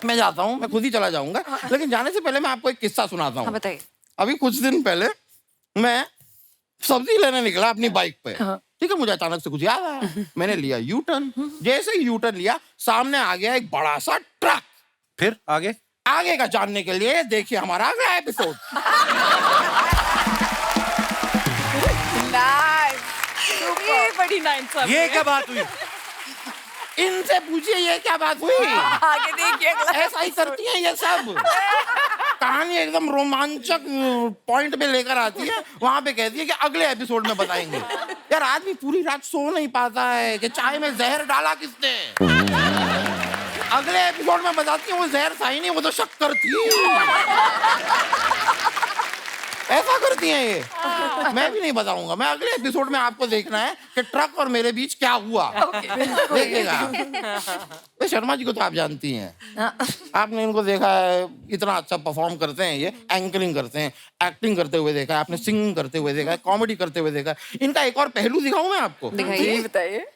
मैं जाता हूँ, मैं खुद ही चला जाऊंगा, लेकिन जाने से पहले मैं आपको एक किस्सा सुनाता हूँ। बताइए। अभी कुछ दिन पहले मैं सब्जी लेने निकला अपनी बाइक पे, ठीक है। मुझे अचानक से कुछ याद आया, मैंने लिया यू टर्न। जैसे ही यू टर्न लिया, सामने आ गया एक बड़ा सा ट्रक। फिर आगे का जानने के लिए देखिए हमारा अगला एपिसोड। ये बड़ी नाइंसाफी है। ये क्या बात हुई? इनसे पूछिए ये क्या बात हुई। आगे देखिए अगला। ऐसा ही करती हैं ये सब। कहानी एकदम रोमांचक पॉइंट पे लेकर आती है, वहां पे कहती है कि अगले एपिसोड में बताएंगे। यार आदमी पूरी रात सो नहीं पाता है कि चाय में जहर डाला किसने। अगले एपिसोड में बताती है वो जहर था ही नहीं, वो तो शक्कर थी। ऐसा करती हैं ये। मैं भी नहीं बताऊंगा, मैं अगले एपिसोड में आपको देखना है कि ट्रक और मेरे बीच क्या हुआ। देखिएगा। वे शर्मा जी को तो आप जानती हैं, आपने इनको देखा है, इतना अच्छा परफॉर्म करते हैं ये। एंकरिंग करते हैं, एक्टिंग करते हुए देखा है आपने, सिंगिंग करते हुए देखा है, कॉमेडी करते हुए देखा है। इनका एक और पहलू दिखाऊं मैं आपको? दिखाइए। बताइए।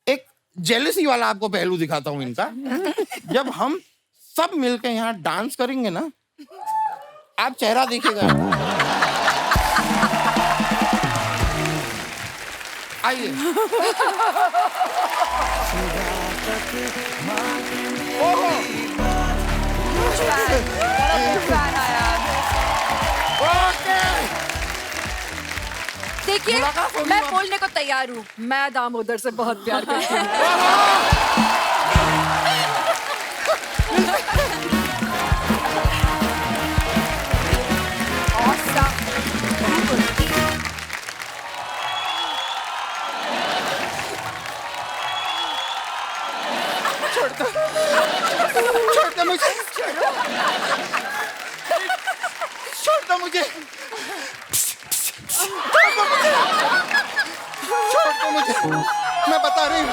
एक जेलसी वाला आपको पहलू दिखाता हूं इनका। जब हम सब मिलकर यहाँ डांस करेंगे ना, आप चेहरा देखिएगा। आइए। देखिए, मुलाकात होगी मैं वापस। बोलने को तैयार हूँ, मैं दामोदर से बहुत प्यार करती हूँ। छोड़ दो मुझे, छोड़ दो मुझे, छोड़ दो मुझे, मैं बता रही हूँ।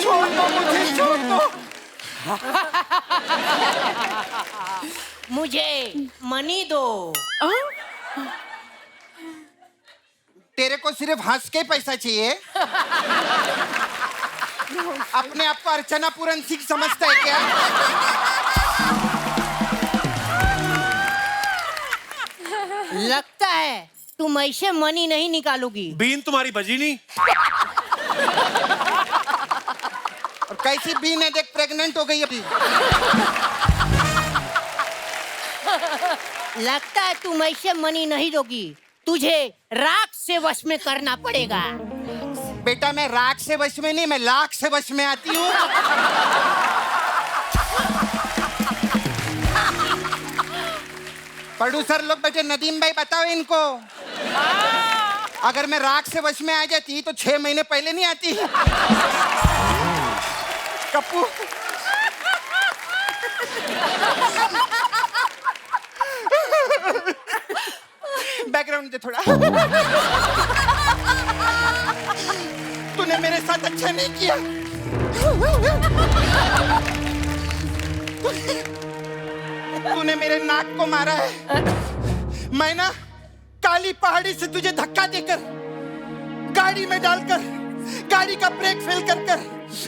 छोड़ दो मुझे, छोड़ दो। मुझे मनी दो। तेरे को सिर्फ हंस के पैसा चाहिए? अपने आप को अर्चना पूरन सिंह समझता है क्या? लगता है तुम ऐसे मनी नहीं निकालोगी। बीन तुम्हारी बजी नहीं। और कैसी बीन है देख, प्रेग्नेंट हो गई अभी। लगता है तुम ऐसे मनी नहीं दोगी, तुझे राख से वश में करना पड़ेगा। बेटा मैं राख से वश में नहीं, मैं लाख से वश में आती हूँ। प्रोड्यूसर लोग बैठे, नदीम भाई बताओ इनको, अगर मैं राख से वश में आ जाती तो 6 महीने पहले नहीं आती। कप्पू बैकग्राउंड दे थोड़ा। तूने मेरे साथ अच्छा नहीं किया। तूने मेरे नाक को मारा है। मैं ना काली पहाड़ी से तुझे धक्का देकर, गाड़ी में डालकर, गाड़ी का ब्रेक फेल कर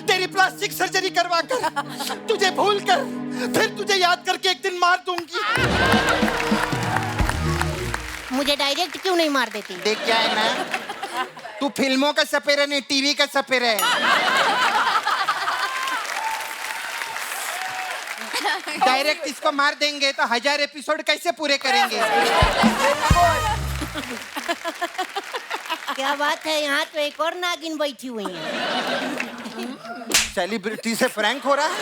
तेरी प्लास्टिक सर्जरी करवाकर, तुझे भूल कर फिर तुझे याद करके एक दिन मार दूंगी। मुझे डायरेक्ट क्यों नहीं मार देती? देख क्या है ना, तू फिल्मों का सपेरा नहीं, टीवी का सपेरा है। डायरेक्ट इसको मार देंगे तो 1000 एपिसोड कैसे पूरे करेंगे? क्या बात है, यहाँ तो एक और नागिन बैठी हुई है। सेलिब्रिटी से फ्रैंक हो रहा है।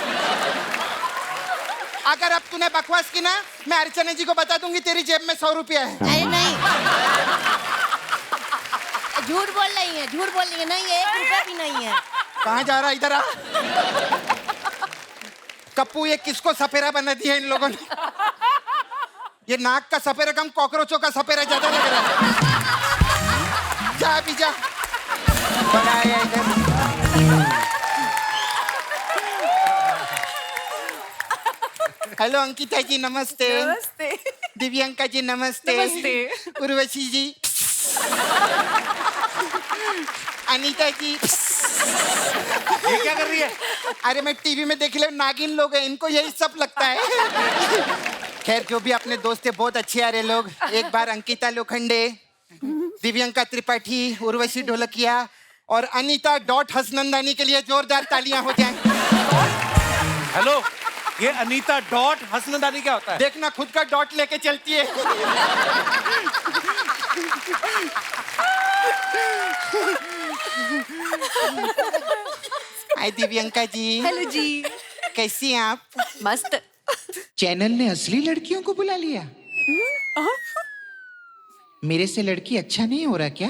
अगर अब तूने बकवास की ना, मैं अर्चना जी को बता दूंगी तेरी जेब में 100 रुपया है। अरे नहीं, झूठ बोल रही है, झूठ बोल रही है। नहीं, 1 रुपया भी नहीं है। कहाँ जा रहा है? इधर आ। कप्पू ये किसको सपेरा बना दिया इन लोगों ने? ये नाक का सपेरा कम कॉकरोचों का सपेरा ज्यादा लग रहा है। जा अभी जा। बड़ा है इधर। हेलो अंकिता जी नमस्ते। नमस्ते। दिव्यांका जी नमस्ते। नमस्ते। उर्वशी जी, अनीता जी। ये क्या कर रही है? अरे मैं टीवी में देख ले, नागिन लोग हैं, इनको यही सब लगता है। खैर जो भी अपने दोस्त है, बहुत अच्छे आ रहे लोग। एक बार अंकिता लोखंडे, दिव्यांका त्रिपाठी, उर्वशी ढोलकिया और अनीता डॉट हसनंदानी के लिए जोरदार तालियां हो जाएं। हेलो, ये अनीता डॉट हसनंदानी क्या होता है? देखना खुद का डॉट लेके चलती है। हाय दिव्यांका जी। हेलो जी। कैसी हैं आप? मस्त। चैनल ने असली लड़कियों को बुला लिया। मेरे से लड़की अच्छा नहीं हो रहा क्या?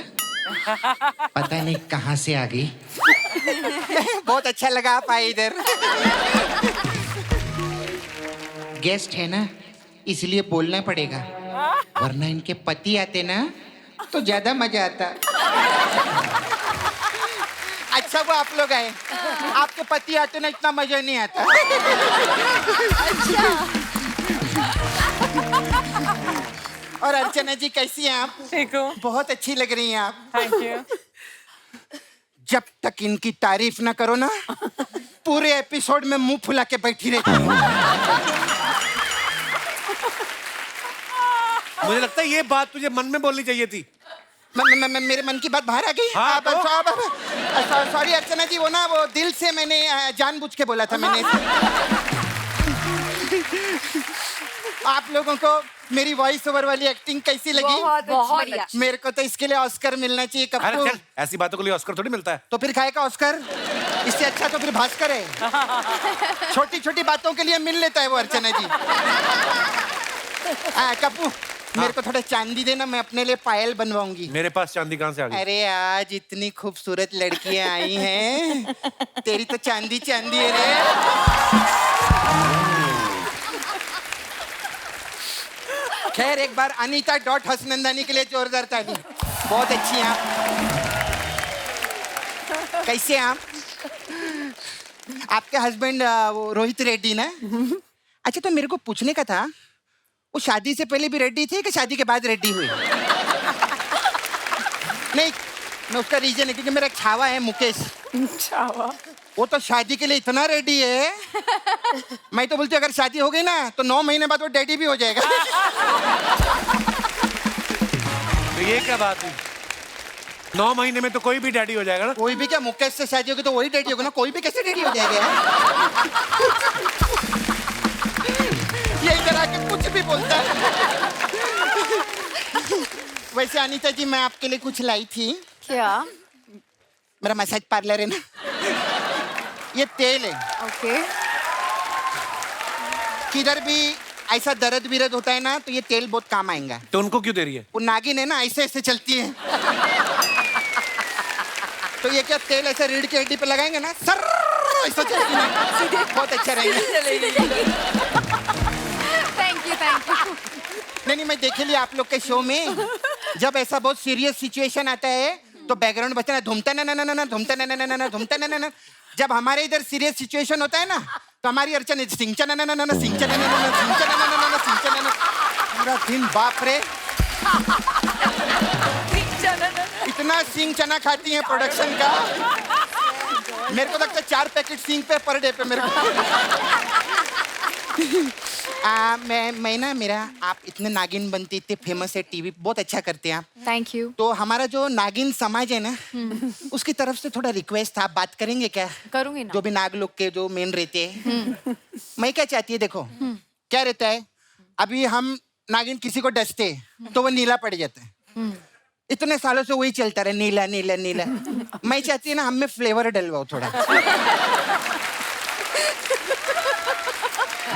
पता नहीं कहां से आ गई। बहुत अच्छा लगा आप आए इधर। गेस्ट है ना, इसलिए बोलना पड़ेगा, वरना इनके पति आते ना तो ज्यादा मजा आता। अच्छा वो आप लोग आए, आपके पति आते ना इतना मजा नहीं आता। और अर्चना जी कैसी हैं आप? ठीक हूँ। बहुत अच्छी लग रही हैं आप। Thank you. जब तक इनकी तारीफ ना करो ना, पूरे एपिसोड में मुंह फुला के बैठी रहती हूँ। मुझे लगता है ये बात तुझे मन में बोलनी चाहिए थी। मेरे मन की बात बाहर आ गई। हाँ, सॉरी अर्चना जी, वो दिल से मैंने जानबूझ के बोला था मैंने। आप लोगों को मेरी वॉइस ओवर वाली एक्टिंग कैसी लगी? बहुत अच्छी। मेरे को तो इसके लिए ऑस्कर मिलना चाहिए। अरे कप्पू चल, ऐसी बातों के लिए ऑस्कर थोड़ी मिलता है। तो फिर खाएगा ऑस्कर? इससे अच्छा तो फिर भास्कर है। छोटी छोटी बातों के लिए मिल लेता है वो अर्चना जी। कप्पू मेरे को थोड़ा चांदी देना, मैं अपने लिए पायल बनवाऊंगी। मेरे पास चांदी कहाँ से आ गई? अरे आज इतनी खूबसूरत लड़कियां आई हैं, तेरी तो चांदी चांदी है रे। खैर एक बार अनीता डॉट हसनंदानी के लिए जोरदार ताली। बहुत अच्छी हैं आप। कैसे हैं आप? आपके हस्बैंड वो रोहित रेड्डी ना? अच्छा तो मेरे को पूछने का था, वो शादी से पहले भी रेड्डी थे कि शादी के बाद रेड्डी हुई? नहीं, मैं उसका रीजन है क्योंकि मेरा एक छावा है मुकेश। छावा? वो तो शादी के लिए इतना रेडी है, मैं तो बोलती अगर शादी हो गई ना तो 9 महीने बाद वो डैडी भी हो जाएगा। तो ये क्या बात हुई? 9 महीने में तो कोई भी डैडी हो जाएगा ना। कोई भी क्या, मुकेश से शादी होगी तो वही डैडी होगा ना, कोई भी कैसे डैडी हो जाएगा यार? ये इधर आके कुछ भी बोलता है। वैसे अनीता जी, मैं आपके लिए कुछ लाई थी। क्या? मेरा मसाज पार्लर है ना, ये तेल है। ओके। किधर भी ऐसा दर्द विरद होता है ना, तो ये तेल बहुत काम आएगा। तो उनको क्यों दे रही है? वो नागिन है ना, ऐसे ऐसे चलती है। तो ये क्या तेल ऐसे रीढ़ की हड्डी पे लगाएंगे ना, सर ऐसा चलती है, बहुत अच्छा रहेगा। Thank you, thank you. नहीं, मैं देखे लिया आप लोग के शो में, जब ऐसा बहुत सीरियस सिचुएशन आता है तो बैकग्राउंड बचना धूमता ना ना ना ना धूमता ना ना ना ना धूमता ना ना ना। जब हमारे इधर सीरियस सिचुएशन होता है ना, तो हमारी अर्चना सिंचा ना ना ना ना सिंचा ना ना ना सिंचा ना ना ना ना सिंचा ना ना। पूरा दिन बाप रे, इतना सिंग चना खाती हैं प्रोडक्शन का। मेरे को लगता है 4 पैकेट सिंग पे पर डे पे मेरे को। मैं ना, मेरा आप इतने नागिन बनते, इतने फेमस है, टीवी बहुत अच्छा करते हैं आप। Thank you. तो हमारा जो नागिन समाज है ना, उसकी तरफ से थोड़ा रिक्वेस्ट था, आप बात करेंगे क्या? करूंगी ना। जो भी नाग लोग के जो मेन रहते हैं। मैं क्या चाहती है, देखो क्या रहता है, अभी हम नागिन किसी को डसते तो वो नीला पड़ जाता है। इतने सालों से वही चलता रहे, नीला नीला नीला। मैं चाहती है ना, हम में फ्लेवर डलवाओ थोड़ा,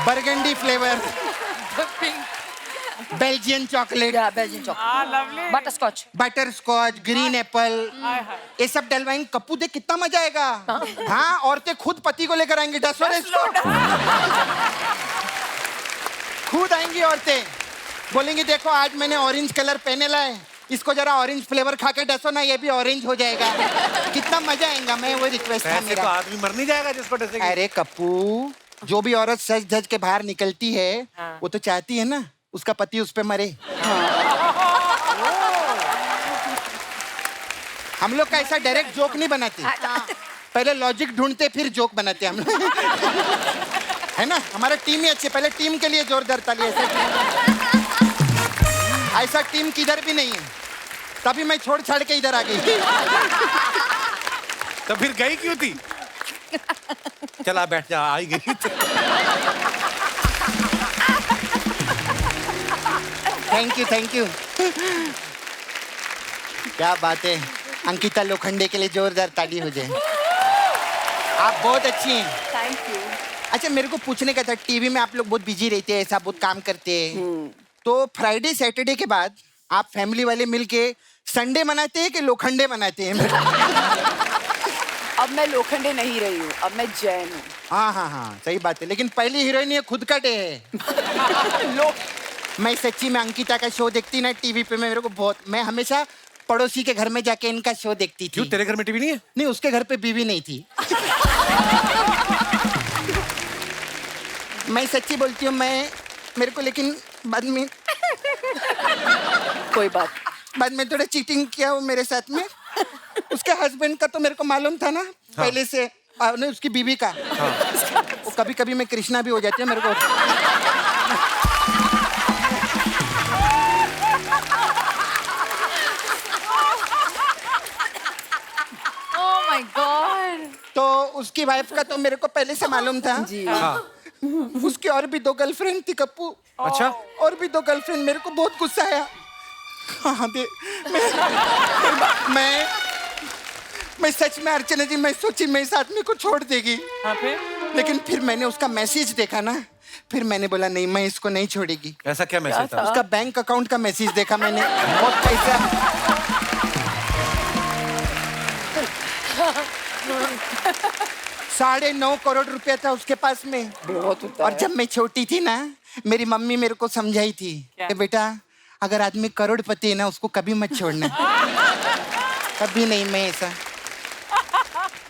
burgundy flavour, Belgian chocolate, Belgian chocolate, butterscotch, butterscotch, green apple, ये सब डलवाएंगे। कप्पू देख कितना मजा आएगा। हाँ, औरतें खुद पति को लेकर आएंगी, डसो रे इसको। खुद आएंगी औरतें, बोलेंगी देखो आज मैंने ऑरेंज कलर पहने लाए, इसको जरा ऑरेंज फ्लेवर खा के डसो ना, ये भी ऑरेंज हो जाएगा। कितना मजा आएगा। मैं वो रिक्वेस्ट था ऐसे मेरा। तो आदमी मर नहीं जाएगा जिसको डसेगी। अरे कप्पू, जो भी औरत सज धज के बाहर निकलती है, वो तो चाहती है ना उसका पति उस पे मरे। हम लोग का ऐसा डायरेक्ट जोक नहीं बनाते, पहले लॉजिक ढूंढते फिर जोक बनाते हम लोग। है ना, हमारा टीम ही अच्छी, पहले टीम के लिए जोरदार ताली। ऐसा टीम किधर भी नहीं है, तभी मैं छोड़ छाड़ के इधर आ गई। तो फिर गई क्यों थी? चला बैठ जा, आई गई। Thank you, thank you. क्या बात है, अंकिता लोखंडे के लिए जोरदार ताली हो जाए। आप बहुत अच्छी हैं। Thank you. अच्छा, मेरे को पूछने का था, टीवी में आप लोग बहुत बिजी रहते हैं, ऐसा बहुत काम करते हैं, तो फ्राइडे सैटरडे के बाद आप फैमिली वाले मिलके संडे मनाते हैं कि लोखंडे मनाते हैं? अब मैं लोखंडे नहीं रही हूँ, अब मैं जैन हूँ। हाँ हाँ हाँ, सही बात है, लेकिन पहली हीरोइन ये खुद का डे है। मैं सच्ची में अंकिता का शो देखती ना टीवी पे, मेरे को बहुत, मैं हमेशा पड़ोसी के घर में जाके इनका शो देखती थी। क्यों, तेरे घर में टीवी नहीं है? नहीं, उसके घर पे बीवी नहीं थी। मैं सच्ची बोलती हूँ, मैं मेरे को, लेकिन बाद में कोई बात, बाद में थोड़ा चीटिंग किया वो मेरे साथ में। उसके हस्बैंड का तो मेरे को मालूम था ना पहले से, नहीं उसकी बीवी का। वो कभी कभी मैं कृष्णा भी हो जाती है मेरे को। Oh my God. तो उसकी वाइफ का तो मेरे को पहले से मालूम था जी। हाँ। उसकी और भी 2 गर्लफ्रेंड थी कप्पू। अच्छा, और भी 2 गर्लफ्रेंड। मेरे को बहुत गुस्सा आया। हाँ दे, मैं सच में अर्चना जी, मैं सोची मैं इस आदमी को छोड़ देगी। हाँ, लेकिन फिर मैंने उसका मैसेज देखा ना, फिर मैंने बोला नहीं, मैं इसको नहीं छोड़ेगी। ऐसा क्या मैसेज था? उसका बैंक अकाउंट का मैसेज देखा मैंने, बहुत पैसा। 9.5 करोड़ रुपया था उसके पास में। बहुत होता और है। जब मैं छोटी थी ना, मेरी मम्मी मेरे को समझाई थी कि बेटा, अगर आदमी करोड़पति है ना, उसको कभी मत छोड़ना। कभी नहीं, मैं ऐसा।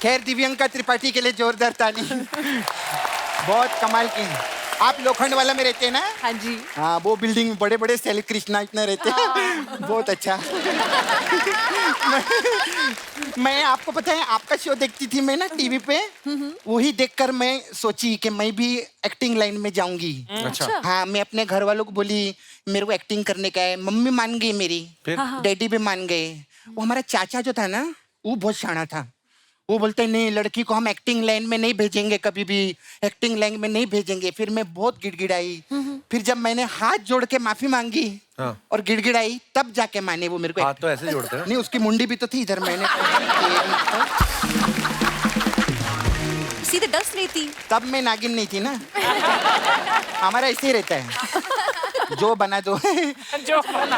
खैर, दिव्यंका त्रिपाठी के लिए जोरदार ताली। बहुत कमाल की। आप लोखंड वाला में रहते हैं ना? हाँ जी। हाँ, वो बिल्डिंग में बड़े बड़े सेल कृष्णा इतना रहते हैं। बहुत अच्छा। मैं आपको पता है, आपका शो देखती थी मैं ना टीवी पे, वही देखकर मैं सोची कि मैं भी एक्टिंग लाइन में जाऊंगी। अच्छा। हाँ, मैं अपने घर वालों को बोली मेरे को एक्टिंग करने का है। मम्मी मान गई मेरी, डैडी भी मान गए। वो हमारा चाचा जो था ना, वो बहुत शाना था। वो बोलते नहीं, लड़की को हम एक्टिंग लाइन में नहीं भेजेंगे, कभी भी एक्टिंग लाइन में नहीं भेजेंगे। फिर मैं बहुत गिड़गिड़ाई। फिर जब मैंने हाथ जोड़ के माफी मांगी और गिड़गिड़ाई, तब जाके माने वो मेरे को। हाथ तो ऐसे जोड़ते हैं। नहीं, उसकी मुंडी भी तो थी इधर। मैंने सीधे डस लेती। तब मैं नागिन नहीं थी ना। हमारा ऐसे ही रहता है, जो बना दो। जो बना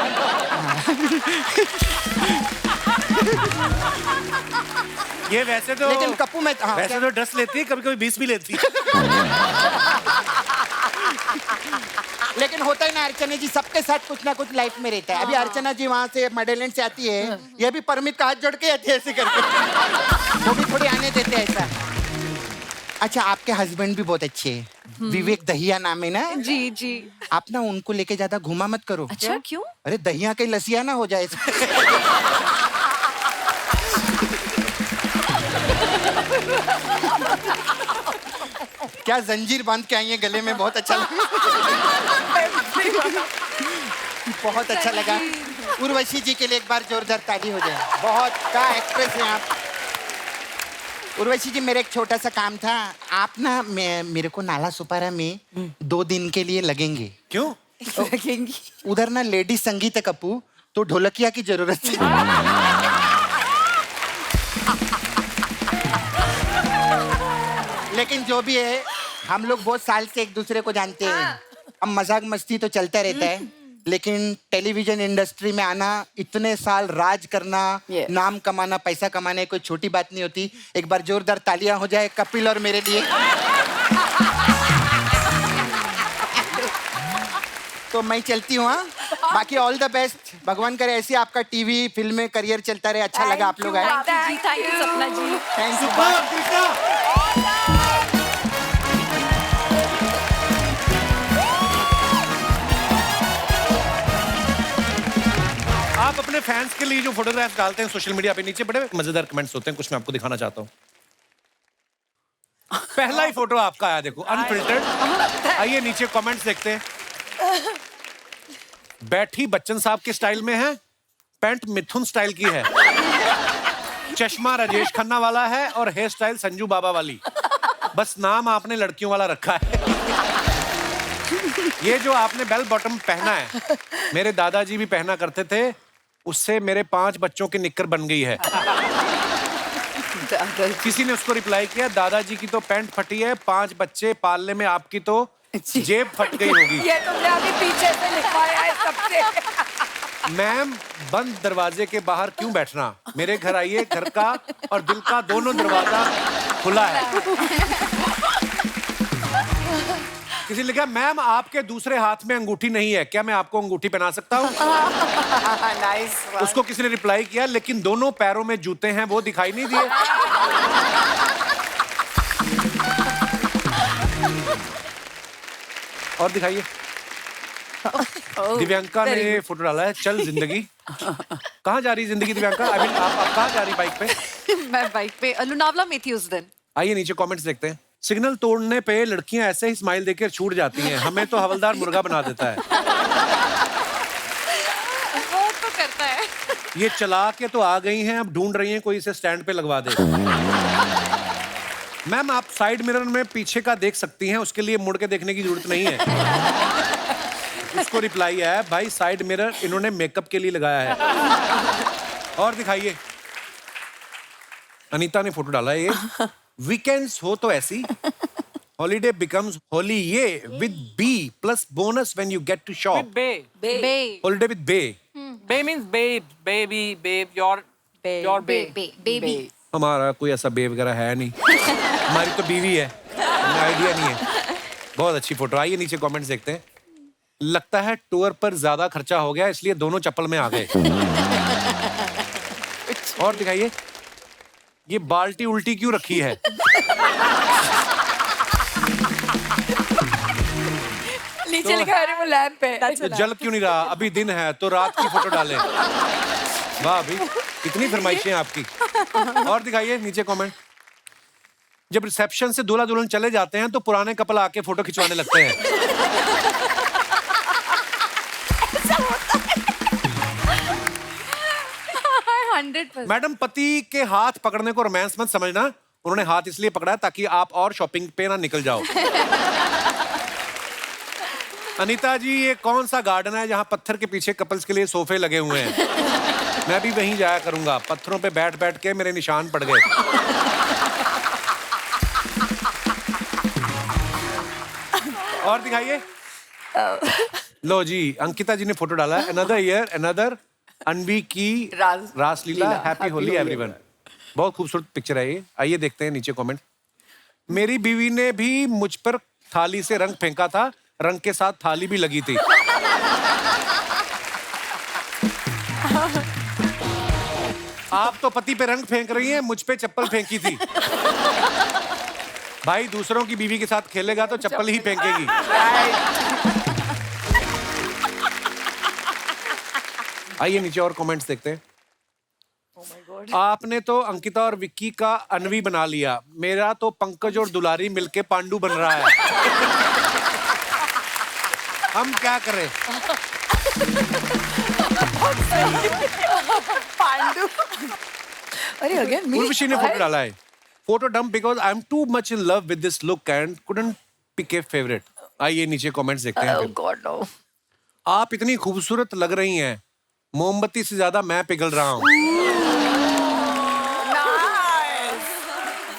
ये वैसे तो, लेकिन कप्पू में वैसे तो 10 लेती है, कभी कभी 20 भी लेती है। लेकिन होता है ना अर्चना जी, सबके साथ कुछ ना कुछ लाइफ में रहता है। अभी अर्चना जी वहाँ से मॉडलैंड से आती है, ये भी परमित का हाथ जोड़ के आती है ऐसे करके। वो भी थोड़ी आने देते हैं ऐसा। अच्छा, आपके हस्बैंड भी बहुत अच्छे हैं, विवेक दहिया नाम है ना? जी जी। आप ना उनको लेके ज्यादा घुमा मत करो। अच्छा, क्यों? अरे दहिया के लसिया ना हो जाए। क्या जंजीर बांध के आई है गले में, बहुत अच्छा लगा। बहुत अच्छा लगा। उर्वशी जी के लिए एक बार जोरदार ताली हो जाए। बहुत का एक्ट्रेस हैं आप। उर्वशी जी, मेरा एक छोटा सा काम था। आप ना मेरे को नाला सुपारा में 2 दिन के लिए लगेंगे। क्यों लगेंगी? उधर ना लेडीज संगीत है कप्पू, तो ढोलकिया की जरूरत है। लेकिन जो भी है, हम लोग बहुत साल से एक दूसरे को जानते हैं। अब मजाक मस्ती तो चलता रहता है, लेकिन टेलीविजन इंडस्ट्री में आना, इतने साल राज करना, नाम कमाना, पैसा कमाना कोई छोटी बात नहीं होती। एक बार जोरदार तालियां हो जाए कपिल और मेरे लिए। तो मैं चलती हूँ। हाँ, बाकी ऑल द बेस्ट। भगवान करे ऐसे आपका टीवी फिल्म में करियर चलता रहे। अच्छा लगा आप लोग आए। थैंक यू सपना जी। Thank you. आप अपने फैंस के लिए जो फोटोग्राफ्स डालते हैं सोशल मीडिया पे, नीचे बड़े मजेदार कमेंट्स होते हैं, कुछ मैं आपको दिखाना चाहता हूँ। पहला ही फोटो आपका आया, देखो, अनफिल्टर्ड। आइए नीचे कमेंट्स देखते हैं। बैठी बच्चन साहब के स्टाइल में है, पैंट मिथुन स्टाइल की है, चश्मा राजेश खन्ना वाला है और हेयर स्टाइल संजू बाबा वाली। बस नाम आपने लड़कियों वाला रखा है। ये जो आपने बेल बॉटम पहना है, मेरे दादाजी भी पहना करते थे, उससे मेरे 5 बच्चों की निक्कर बन गई है। किसी ने उसको रिप्लाई किया, दादाजी की तो पैंट फटी है, 5 बच्चे पालने में आपकी तो जेब फट गई होगी। ये तुमने अभी पीछे से लिखवाया है सबसे। मैम, बंद दरवाजे के बाहर क्यों बैठना, मेरे घर आइए, घर का और दिल का दोनों दरवाजा खुला है। किसी ने लिखा, मैम आपके दूसरे हाथ में अंगूठी नहीं है, क्या मैं आपको अंगूठी पहना सकता हूँ? नाइस। उसको किसी ने रिप्लाई किया, लेकिन दोनों पैरों में जूते हैं, वो दिखाई नहीं दिए। और दिखाइए। दिव्यांका ने फोटो डाला है, चल जिंदगी। कहाँ जा रही जिंदगी दिव्यांका? अभी आप कहाँ जा रही बाइक पे? मैं बाइक पे लोनावला में थी उस दिन। आइए नीचे कमेंट्स देखते हैं। सिग्नल तोड़ने पे लड़कियां ऐसे ही स्माइल देकर छूट जाती हैं, हमें तो हवलदार मुर्गा बना देता है। वो तो करता है। ये चला के तो आ गई हैं, अब ढूंढ रही हैं कोई इसे स्टैंड पे लगवा दे। मैम, आप साइड मिरर में पीछे का देख सकती हैं, उसके लिए मुड़ के देखने की जरूरत नहीं है। उसको रिप्लाई है, भाई साइड मिरर इन्होंने मेकअप के लिए लगाया है। और दिखाइए। अनीता ने फोटो डाला है, ये वीकेंड्स हो तो ऐसी, हॉलीडे बिकम्स होली ये with B plus bonus when you get to shop. Bae. Holiday with bae. Bae means babe, baby, babe, your baby. हमारा कोई ऐसा बे वगैरह है नहीं, हमारी तो बीवी है, हमें आइडिया नहीं है। बहुत अच्छी फोटो। आइए नीचे कमेंट्स देखते हैं। लगता है टूर पर ज्यादा खर्चा हो गया, इसलिए दोनों चप्पल में आ गए। और दिखाइए, ये बाल्टी उल्टी क्यों रखी है? जल गया, अरे वो लैंप है। तो जल क्यों नहीं रहा? अभी दिन है तो रात की फोटो डालें। वाह भाई, कितनी फरमाइशें आपकी। और दिखाइए नीचे कमेंट। जब रिसेप्शन से दूल्हा दुल्हन चले जाते हैं तो पुराने कपल आके फोटो खिंचवाने लगते हैं। मैडम, पति के हाथ पकड़ने को रोमांस मत समझना, उन्होंने हाथ इसलिए पकड़ा ताकि आप और शॉपिंग पे ना निकल जाओ। अनीता जी, ये कौन सा गार्डन है जहाँ पत्थर के पीछे कपल्स के लिए सोफे लगे हुए हैं? मैं भी वहीं जाया करूंगा, पत्थरों पे बैठ बैठ के मेरे निशान पड़ गए। और दिखाइए। लो जी, अंकिता जी ने फोटो डाला है। अनदर ईयर अनदर अनवी की रासलीला, हैप्पी होली एवरीवन। बहुत खूबसूरत पिक्चर है ये। आइए देखते हैं नीचे कमेंट। मेरी बीवी ने भी मुझ पर थाली से रंग फेंका था, रंग के साथ थाली भी लगी थी। आप तो पति पे रंग फेंक रही हैं, मुझ पे चप्पल फेंकी थी। भाई, दूसरों की बीवी के साथ खेलेगा तो चप्पल ही फेंकेगी। आइए नीचे और कमेंट्स देखते हैं। आपने तो अंकिता और विक्की का अनवी बना लिया, मेरा तो पंकज और दुलारी मिलके पांडु बन रहा है। हम क्या करें? पांडु। अरे अगेन उर्वशी ने फोटो डाला है। Photo dump because I am too much in love with this look and couldn't pick a favourite. आइए नीचे कमेंट्स देखते हैं। Oh God, no. आप इतनी खूबसूरत लग रही हैं, मोमबत्ती से ज्यादा मैं पिघल रहा हूँ।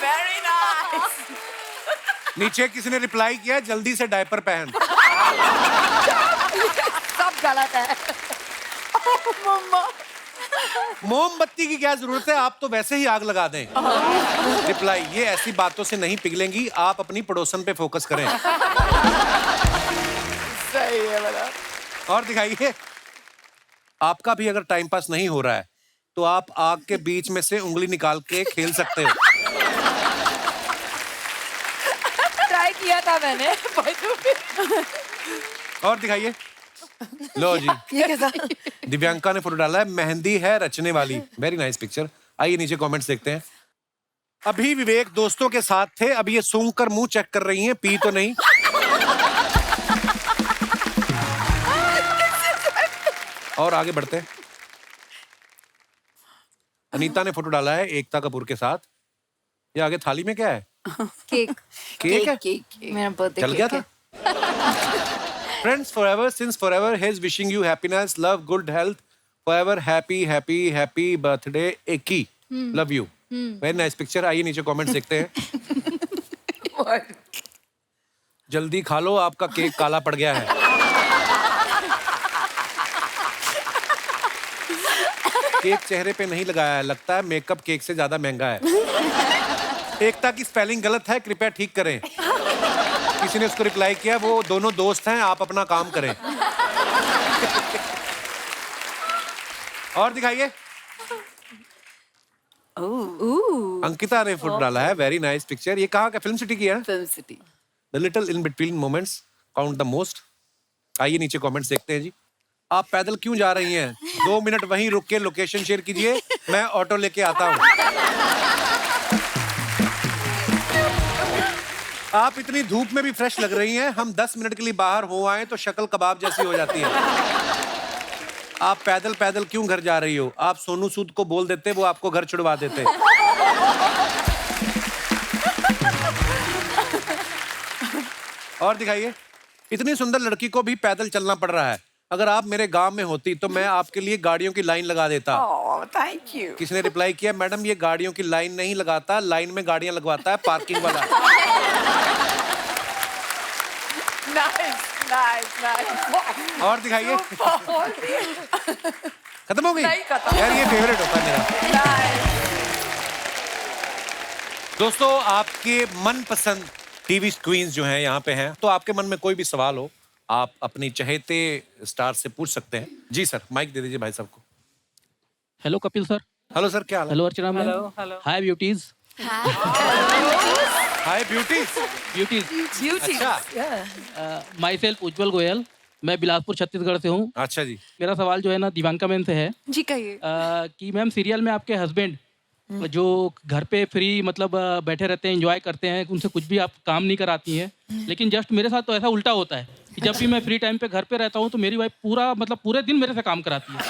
Very nice. नीचे किसी ने रिप्लाई किया, जल्दी से डायपर पहन। सब गलत है। मम्मा। मोमबत्ती की क्या जरूरत है, आप तो वैसे ही आग लगा दें। रिप्लाई, ये ऐसी बातों से नहीं पिघलेंगी, आप अपनी पड़ोसन पे फोकस करें। सही है बड़ा। और दिखाइए। आपका भी अगर टाइम पास नहीं हो रहा है तो आप आग के बीच में से उंगली निकाल के खेल सकते हो। ट्राई किया था मैंने। और दिखाइए। लो जी, ये कैसा? दिव्यांका ने फोटो डाला है, मेहंदी है रचने वाली। Very nice picture. आइए नीचे कमेंट्स देखते हैं। अभी विवेक दोस्तों के साथ थे, अब ये सूंघ कर मुंह चेक कर रही हैं, पी तो नहीं। और आगे बढ़ते हैं। अनीता ने फोटो डाला है एकता कपूर के साथ। ये आगे थाली में क्या है? केक। केक है? केक। मेरा बर्थडे चल गया था। Friends forever, since forever, he is wishing you happiness, love, good health, forever happy, happy, happy birthday, Eki. Love you. Very nice picture. आइए नीचे कमेंट्स देखते हैं। जल्दी खा लो, आपका केक काला पड़ गया है। केक चेहरे पे नहीं लगाया है, लगता है मेकअप केक से ज्यादा महंगा है। एकता की स्पेलिंग गलत है, कृपया ठीक करें। किसी ने उसको रिप्लाई किया, वो दोनों दोस्त हैं, आप अपना काम करें। और दिखाइए। अंकिता ने फोटो डाला है, वेरी नाइस पिक्चर। ये कहाँ का? फिल्म सिटी की है। Film city. The little in between moments count the most. आइए नीचे कमेंट्स देखते हैं जी। आप पैदल क्यों जा रही हैं? 2 मिनट वहीं रुक के लोकेशन शेयर कीजिए, मैं ऑटो लेके आता हूँ। आप इतनी धूप में भी फ्रेश लग रही हैं, हम 10 मिनट के लिए बाहर हो आए तो शक्ल कबाब जैसी हो जाती है। आप पैदल पैदल क्यों घर जा रही हो? आप सोनू सूद को बोल देते, वो आपको घर छुड़वा देते। और दिखाइए। इतनी सुंदर लड़की को भी पैदल चलना पड़ रहा है। अगर आप मेरे गांव में होती तो मैं आपके लिए गाड़ियों की लाइन लगा देता। Thank you. किसी ने रिप्लाई किया, मैडम ये गाड़ियों की लाइन नहीं लगाता, लाइन में गाड़ियां लगवाता है, पार्किंग वाला। नाइस। और दिखाइए। खत्म हो गई? नहीं खत्म। यार ये फेवरेट होता है मेरा। दोस्तों, आपके मनपसंद टीवी क्वींस जो हैं यहाँ पे हैं, तो आपके मन में कोई भी सवाल हो, आप अपनी चहेते स्टार से पूछ सकते हैं। जी सर, माइक दे दीजिए भाई साहब को। Hello Kapil sir. Hello sir, क्या हाल है? Hello Archana ma'am. Hello hello. Hi beauties. Hi beauty. Beauty. अच्छा। माई सेल्फ उज्जवल गोयल, मैं बिलासपुर छत्तीसगढ़ से हूँ। अच्छा जी। मेरा सवाल जो है ना दिवांका मैम से है जी कहिए। कि मैम सीरियल में आपके हस्बैंड जो घर पे फ्री मतलब बैठे रहते हैं, एंजॉय करते हैं, उनसे कुछ भी आप काम नहीं कराती हैं, लेकिन जस्ट मेरे साथ तो ऐसा उल्टा होता है कि जब भी मैं फ्री टाइम पे घर पे रहता हूँ तो मेरी वाइफ पूरे दिन मेरे से काम कराती है।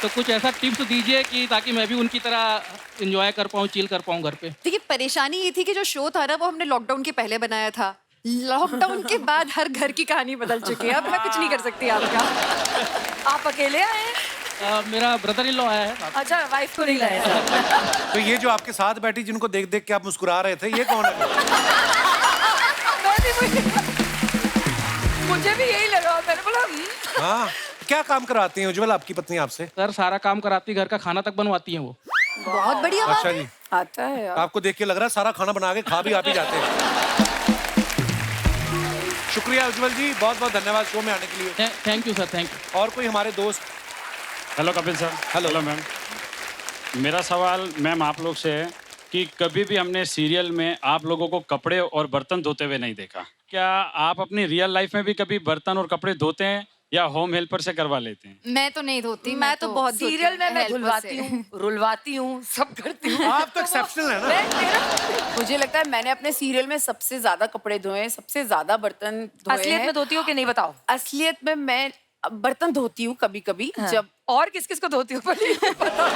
तो कुछ ऐसा टिप्स दीजिए कि ताकि मैं भी उनकी तरह एंजॉय कर पाऊँ, चिल कर पाऊँ घर पे। देखिए परेशानी ये थी कि जो शो था ना वो हमने लॉकडाउन के पहले बनाया था। लॉकडाउन के बाद हर घर की कहानी बदल चुकी है। अब मैं कुछ नहीं कर सकती आपका। आप अकेले आए हैं? मेरा ब्रदर इन लॉ आया है। अच्छा, वाइफ को नहीं लाया साथ? तो ये जो आपके साथ बैठी जिनको देख देख के आप मुस्कुरा रहे थे, ये कौन है? मुझे भी यही लगा, मैंने बोला हाँ, क्या काम कराती हैं उज्जवल आपकी पत्नी आपसे? सर सारा काम कराती, घर का खाना तक बनवाती हैं वो। बहुत बढ़िया बात अच्छा है। जी। आता है यार। आपको देख के लग रहा है सारा खाना बना के खा भी आप ही जाते हैं। शुक्रिया उज्जवल जी, बहुत बहुत धन्यवाद शो में आने के लिए। Thank you sir, thank you. और कोई हमारे दोस्त? Hello Kapil sir. Hello ma'am. मेरा सवाल मैम आप लोग से है कि कभी भी हमने सीरियल में आप लोगों को कपड़े और बर्तन धोते हुए नहीं देखा। क्या आप अपनी रियल लाइफ में भी कभी बर्तन और कपड़े धोते हैं या होम हेल्पर से करवा लेते हैं? मैं तो नहीं धोती, मैं तो बहुत सीरियल में मैं धुलवाती हूँ, रुलवाती हूँ, सब करती हूँ। आप तो एक्सेप्शनल है ना। मुझे लगता है मैंने अपने सीरियल में सबसे ज्यादा कपड़े धोए हैं, सबसे ज्यादा बर्तन धोए हैं। असलियत में धोती हो कि नहीं बताओ? असलियत में मैं बर्तन धोती हूँ कभी कभी। हाँ। जब और किस किस को धोती हो पर ये पता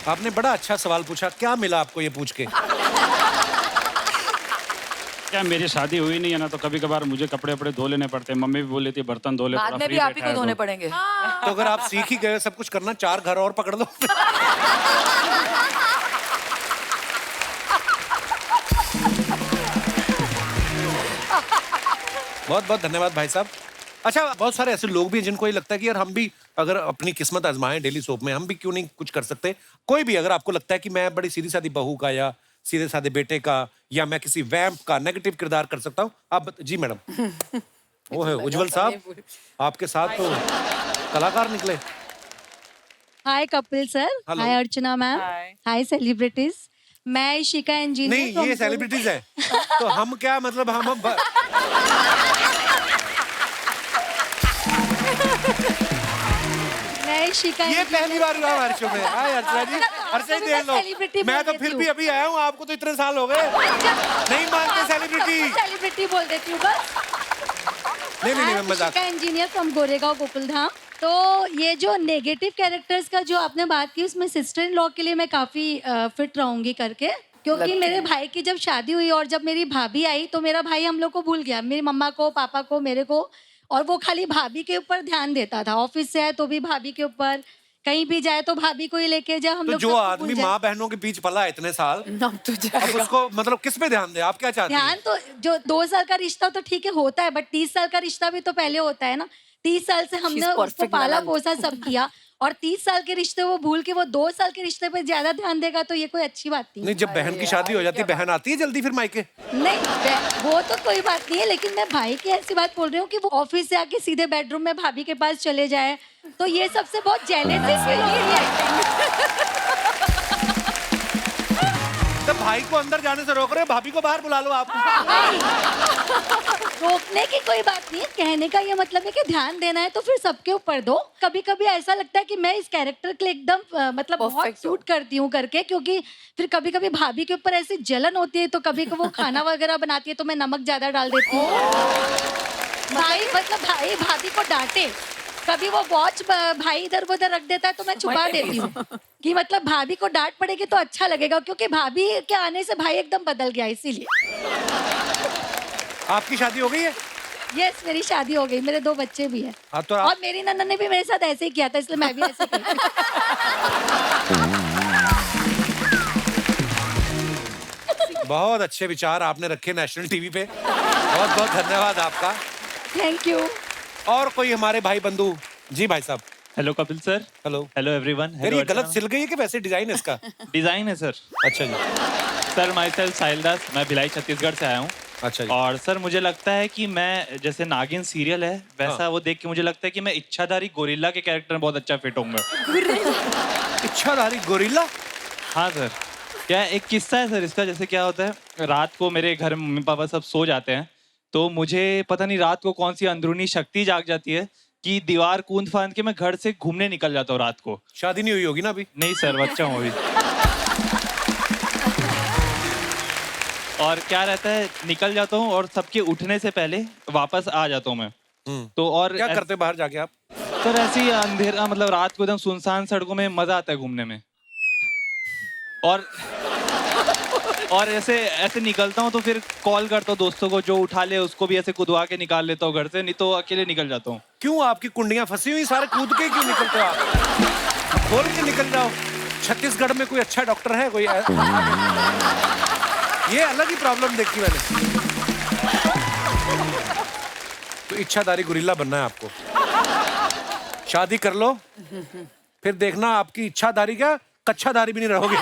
आपने बड़ा अच्छा सवाल पूछा, क्या मिला आपको ये पूछ के? क्या मेरी शादी हुई नहीं है ना, तो कभी कभार मुझे कपड़े वपड़े धो लेने पड़ते हैं। मम्मी भी बोल लेती है बर्तन धो ले, बाद थोड़ा में फ्री भी आप ही बैठा को है धोने तो। पड़ेंगे। तो अगर आप सीख ही गए सब कुछ करना, 4 घर और पकड़ लो। बहुत बहुत धन्यवाद भाई साहब। अच्छा, बहुत सारे ऐसे लोग भी हैं जिनको ये लगता है कि यार हम भी अगर अपनी किस्मत आजमाएं डेली सोप में, हम भी क्यों नहीं कुछ कर सकते। कोई भी अगर आपको लगता है कि मैं बड़ी सीधी सादी बहू का या सीधे साधे बेटे का या मैं किसी वैम्प का नेगेटिव किरदार कर सकता हूँ, आप जी मैडम। वो है उज्जवल साहब, आपके साथ तो कलाकार निकले। हाय कपिल सर, हेलो। हाय अर्चना मैम, हाय सेलिब्रिटीज। मैं इशिका इंजीनियर। नहीं, ये सेलिब्रिटीज है तो हम क्या मतलब हम मैं इशिका। ये पहली बार हुआ हमारे शो में। हाय अर्चना जी, अर्चना जी देख लो, मैं तो फिर भी अभी आया हूँ, आपको तो इतने साल हो गए नहीं मानते सेलिब्रिटी। सेलिब्रिटी बोल देती हूँ बस। नहीं, मैं मजाक। Ishika engineer from Goregaon Gokuldham. तो ये जो नेगेटिव कैरेक्टर्स का जो आपने बात की, उसमें सिस्टर इन लॉ के लिए मैं काफी फिट रहूंगी करके, क्योंकि मेरे भाई की जब शादी हुई और जब मेरी भाभी आई तो मेरा भाई हम लोग को भूल गया, मेरी मम्मा को, पापा को, मेरे को, और वो खाली भाभी के ऊपर ध्यान देता था। ऑफिस से आए तो भी भाभी के ऊपर, कहीं भी जाए तो भाभी को ही लेके जाए। हम तो लोग जो सबको आदमी भूल जाए। माँ बहनों के बीच पला है इतने साल, अब उसको मतलब किस पे ध्यान दे? आप क्या चाहते हैं? ध्यान तो जो 2 साल का रिश्ता तो ठीक है होता है, बट 30 साल का रिश्ता भी तो पहले होता है ना। 30 साल से हमने उसको पाला पोसा सब किया, और 30 साल के रिश्ते वो भूल के वो 2 साल के रिश्ते पे ज्यादा ध्यान देगा तो ये कोई अच्छी बात नहीं। नहीं, जब बहन की शादी हो जाती है, बहन आती है जल्दी फिर मायके? नहीं, वो तो कोई बात नहीं है, लेकिन मैं भाई की ऐसी बात बोल रही हूँ कि वो ऑफिस से आके सीधे बेडरूम में भाभी के पास चले जाए, तो ये सबसे बहुत जेलसी फील होती है। तो भाई को अंदर जाने से रोक रहे हो, भाभी को बाहर बुला लो आप। रोकने की कोई बात नहीं है, कहने का ये मतलब है कि ध्यान देना है तो फिर सबके ऊपर दो। कभी कभी ऐसा लगता है कि मैं इस कैरेक्टर के लिए एकदम मतलब बहुत सूट करती हूँ करके, क्योंकि फिर कभी कभी भाभी के ऊपर ऐसी जलन होती है, तो कभी कभी वो खाना वगैरह बनाती है तो मैं नमक ज्यादा डाल देती हूँ। भाई भाभी को डांटे, कभी वो वॉच भाई इधर उधर रख देता है तो मैं छुपा देती हूँ कि मतलब भाभी को डांट पड़ेगी तो अच्छा लगेगा, क्योंकि भाभी के आने से भाई एकदम बदल गया इसीलिए। आपकी शादी हो गई है? यस, मेरी शादी हो गई, मेरे 2 बच्चे भी हैं। हाँ, तो और मेरी नन्ना ने भी मेरे साथ ऐसे ही किया था, इसलिए मैं भी ऐसे करती हूँ। बहुत अच्छे विचार आपने रखे नेशनल टीवी पे, बहुत बहुत धन्यवाद आपका। Thank you. और कोई हमारे भाई बंधु? जी भाई साहब। Hello Kapil sir. Hello. Hello everyone. यार ये गलत सिल गई है कि वैसे डिजाइन है इसका? डिजाइन है सर। अच्छा जी। सर माई सेल्फ साहिल दास, मैं भिलाई छत्तीसगढ़ से आया हूँ। अच्छा जी। और सर मुझे लगता है कि मैं जैसे नागिन सीरियल है वैसा वो देख के मुझे लगता है कि मैं इच्छाधारी गोरिल्ला के कैरेक्टर में बहुत अच्छा फिट होऊंगा। इच्छाधारी गोरिल्ला? हाँ सर। क्या एक किस्सा है सर इसका, जैसे क्या होता है रात को मेरे घर में मम्मी पापा सब सो जाते हैं तो मुझे पता नहीं रात को कौन सी अंदरूनी शक्ति जाग जाती है कि दीवार कूद फांद के मैं घर से घूमने निकल जाता हूँ रात को। शादी नहीं हुई होगी ना अभी? नहीं सर, बच्चा हूँ अभी। और क्या रहता है निकल जाता हूँ और सबके उठने से पहले वापस आ जाता हूँ मैं। तो और क्या करते बाहर जाके आप? सर ऐसे ही अंधेरा मतलब रात को एकदम सुनसान सड़कों में मजा आता है घूमने में। और ऐसे निकलता हूँ तो फिर कॉल करता हूँ दोस्तों को, जो उठा ले उसको भी ऐसे कुदवा के निकाल लेता हूँ घर से, नहीं तो अकेले निकल जाता हूँ। क्यों आपकी कुंडियां फंसी हुई, सारे कूद के क्यों निकलते हो आप? खोल के निकल जाओ। छत्तीसगढ़ में कोई अच्छा डॉक्टर है कोई? ये अलग ही प्रॉब्लम देखी मैंने। तो इच्छाधारी गोरिल्ला बनना है आपको, शादी कर लो फिर देखना आपकी इच्छाधारी क्या कच्छाधारी भी नहीं रहोगे।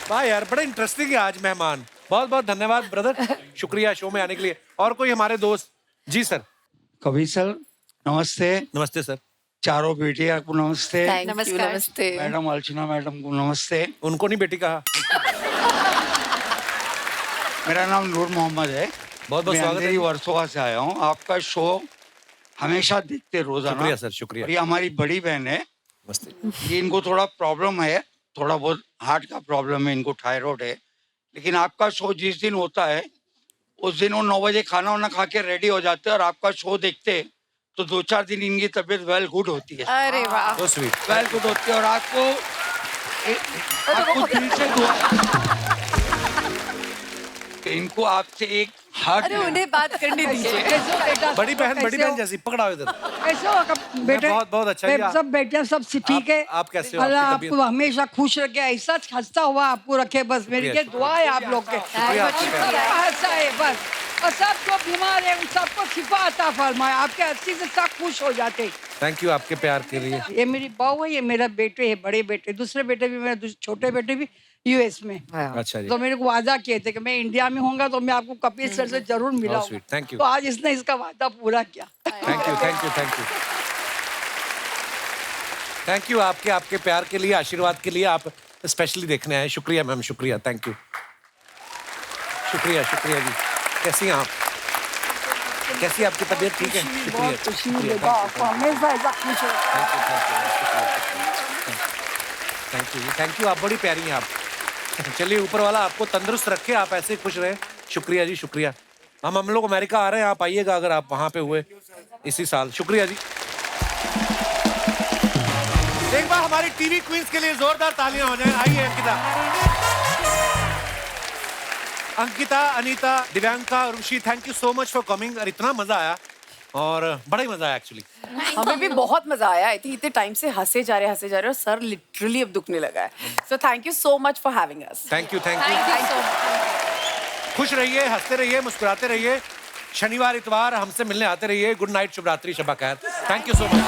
वाह यार, बड़ा इंटरेस्टिंग है आज मेहमान। बहुत बहुत धन्यवाद ब्रदर, शुक्रिया शो में आने के लिए। और कोई हमारे दोस्त? जी सर। कवि सर नमस्ते। नमस्ते सर। चारों बेटियां को नमस्ते। नमस्ते। मैडम अर्चना मैडम को नमस्ते। उनको नहीं बेटी कहा। मेरा नाम नूर मोहम्मद है। बहुत बहुत स्वागत है। वर्सोवा से आया हूँ। आपका शो हमेशा देखते रोजाना। शुक्रिया सर, शुक्रिया। ये हमारी बड़ी बहन है, ये इनको थोड़ा प्रॉब्लम है, थोड़ा बहुत हार्ट का प्रॉब्लम है, इनको थायराइड है। लेकिन आपका शो जिस दिन होता है उस दिन वो 9 बजे खाना वाना खा के रेडी हो जाते हैं और आपका शो देखते तो 2-4 दिन इनकी तबीयत वेल गुड होती है। अरे वाह, तो स्वीट। वेल गुड होती है। और आपको दिल से दुआ कि इनको आपसे एक हार्ट। अरे उन्हें बात करने दीजिए। बड़ी बहन जैसी पकड़ाओ इधर। कैसे हो बेटे? बहुत बहुत अच्छा है। सब बेटे सब ठीक है। आप कैसे हो? अल्लाह आपकी आपको हमेशा खुश रखे, ऐसा हंसता हुआ आपको रखे, बस मेरी ये दुआ है आप लोग के। हंसा है बस, और सब जो बीमार है उन सबको शिफा अता फरमाए, आपके हंसी से सब खुश हो जाते। थैंक यू आपके प्यार के लिए। ये मेरी बहू है, ये मेरा बेटे है, बड़े बेटे। दूसरे बेटे भी, मेरे छोटे बेटे भी यूएस में। अच्छा जी। तो मेरे को वादा किए थे कि मैं इंडिया में होऊंगा तो मैं आपको कपिल सर से जरूर मिलाऊंगा। Thank you. तो आज इसने इसका वादा पूरा किया। Thank you thank you thank you thank you आपके प्यार के लिए, आशीर्वाद के लिए। आप स्पेशली देखने आए, शुक्रिया मैम, शुक्रिया। थैंक यू, शुक्रिया शुक्रिया जी। कैसी हैं आप? कैसी आपकी तबीयत? ठीक है, शुक्रिया। आपको हमेशा ऐसा खुश थैंक यू। आप बड़ी प्यारी हैं आप। चलिए ऊपर वाला आपको तंदुरुस्त रखे, आप ऐसे खुश रहे। शुक्रिया जी, शुक्रिया। हम लोग अमेरिका आ रहे हैं, आप आइएगा अगर आप वहां पे हुए इसी साल। शुक्रिया जी। एक बार हमारी टीवी क्वींस के लिए जोरदार तालियां हो जाएं। आइए Ankita, Anita, Divyanka, Rishi, thank you so much for coming. और इतना मजा आया, और बड़ा ही मजा आया एक्चुअली। हमें भी बहुत मजा आया। आई थिंक इतने टाइम से हंसे जा रहे और सर लिटरली अब दुखने लगा है। So thank you so much for having us. Thank you खुश रहिए, हंसते रहिए, मुस्कुराते रहिए। शनिवार इतवार हमसे मिलने आते रहिए। गुड नाइट, शुभ रात्रि, शबा खैर। Thank you so much.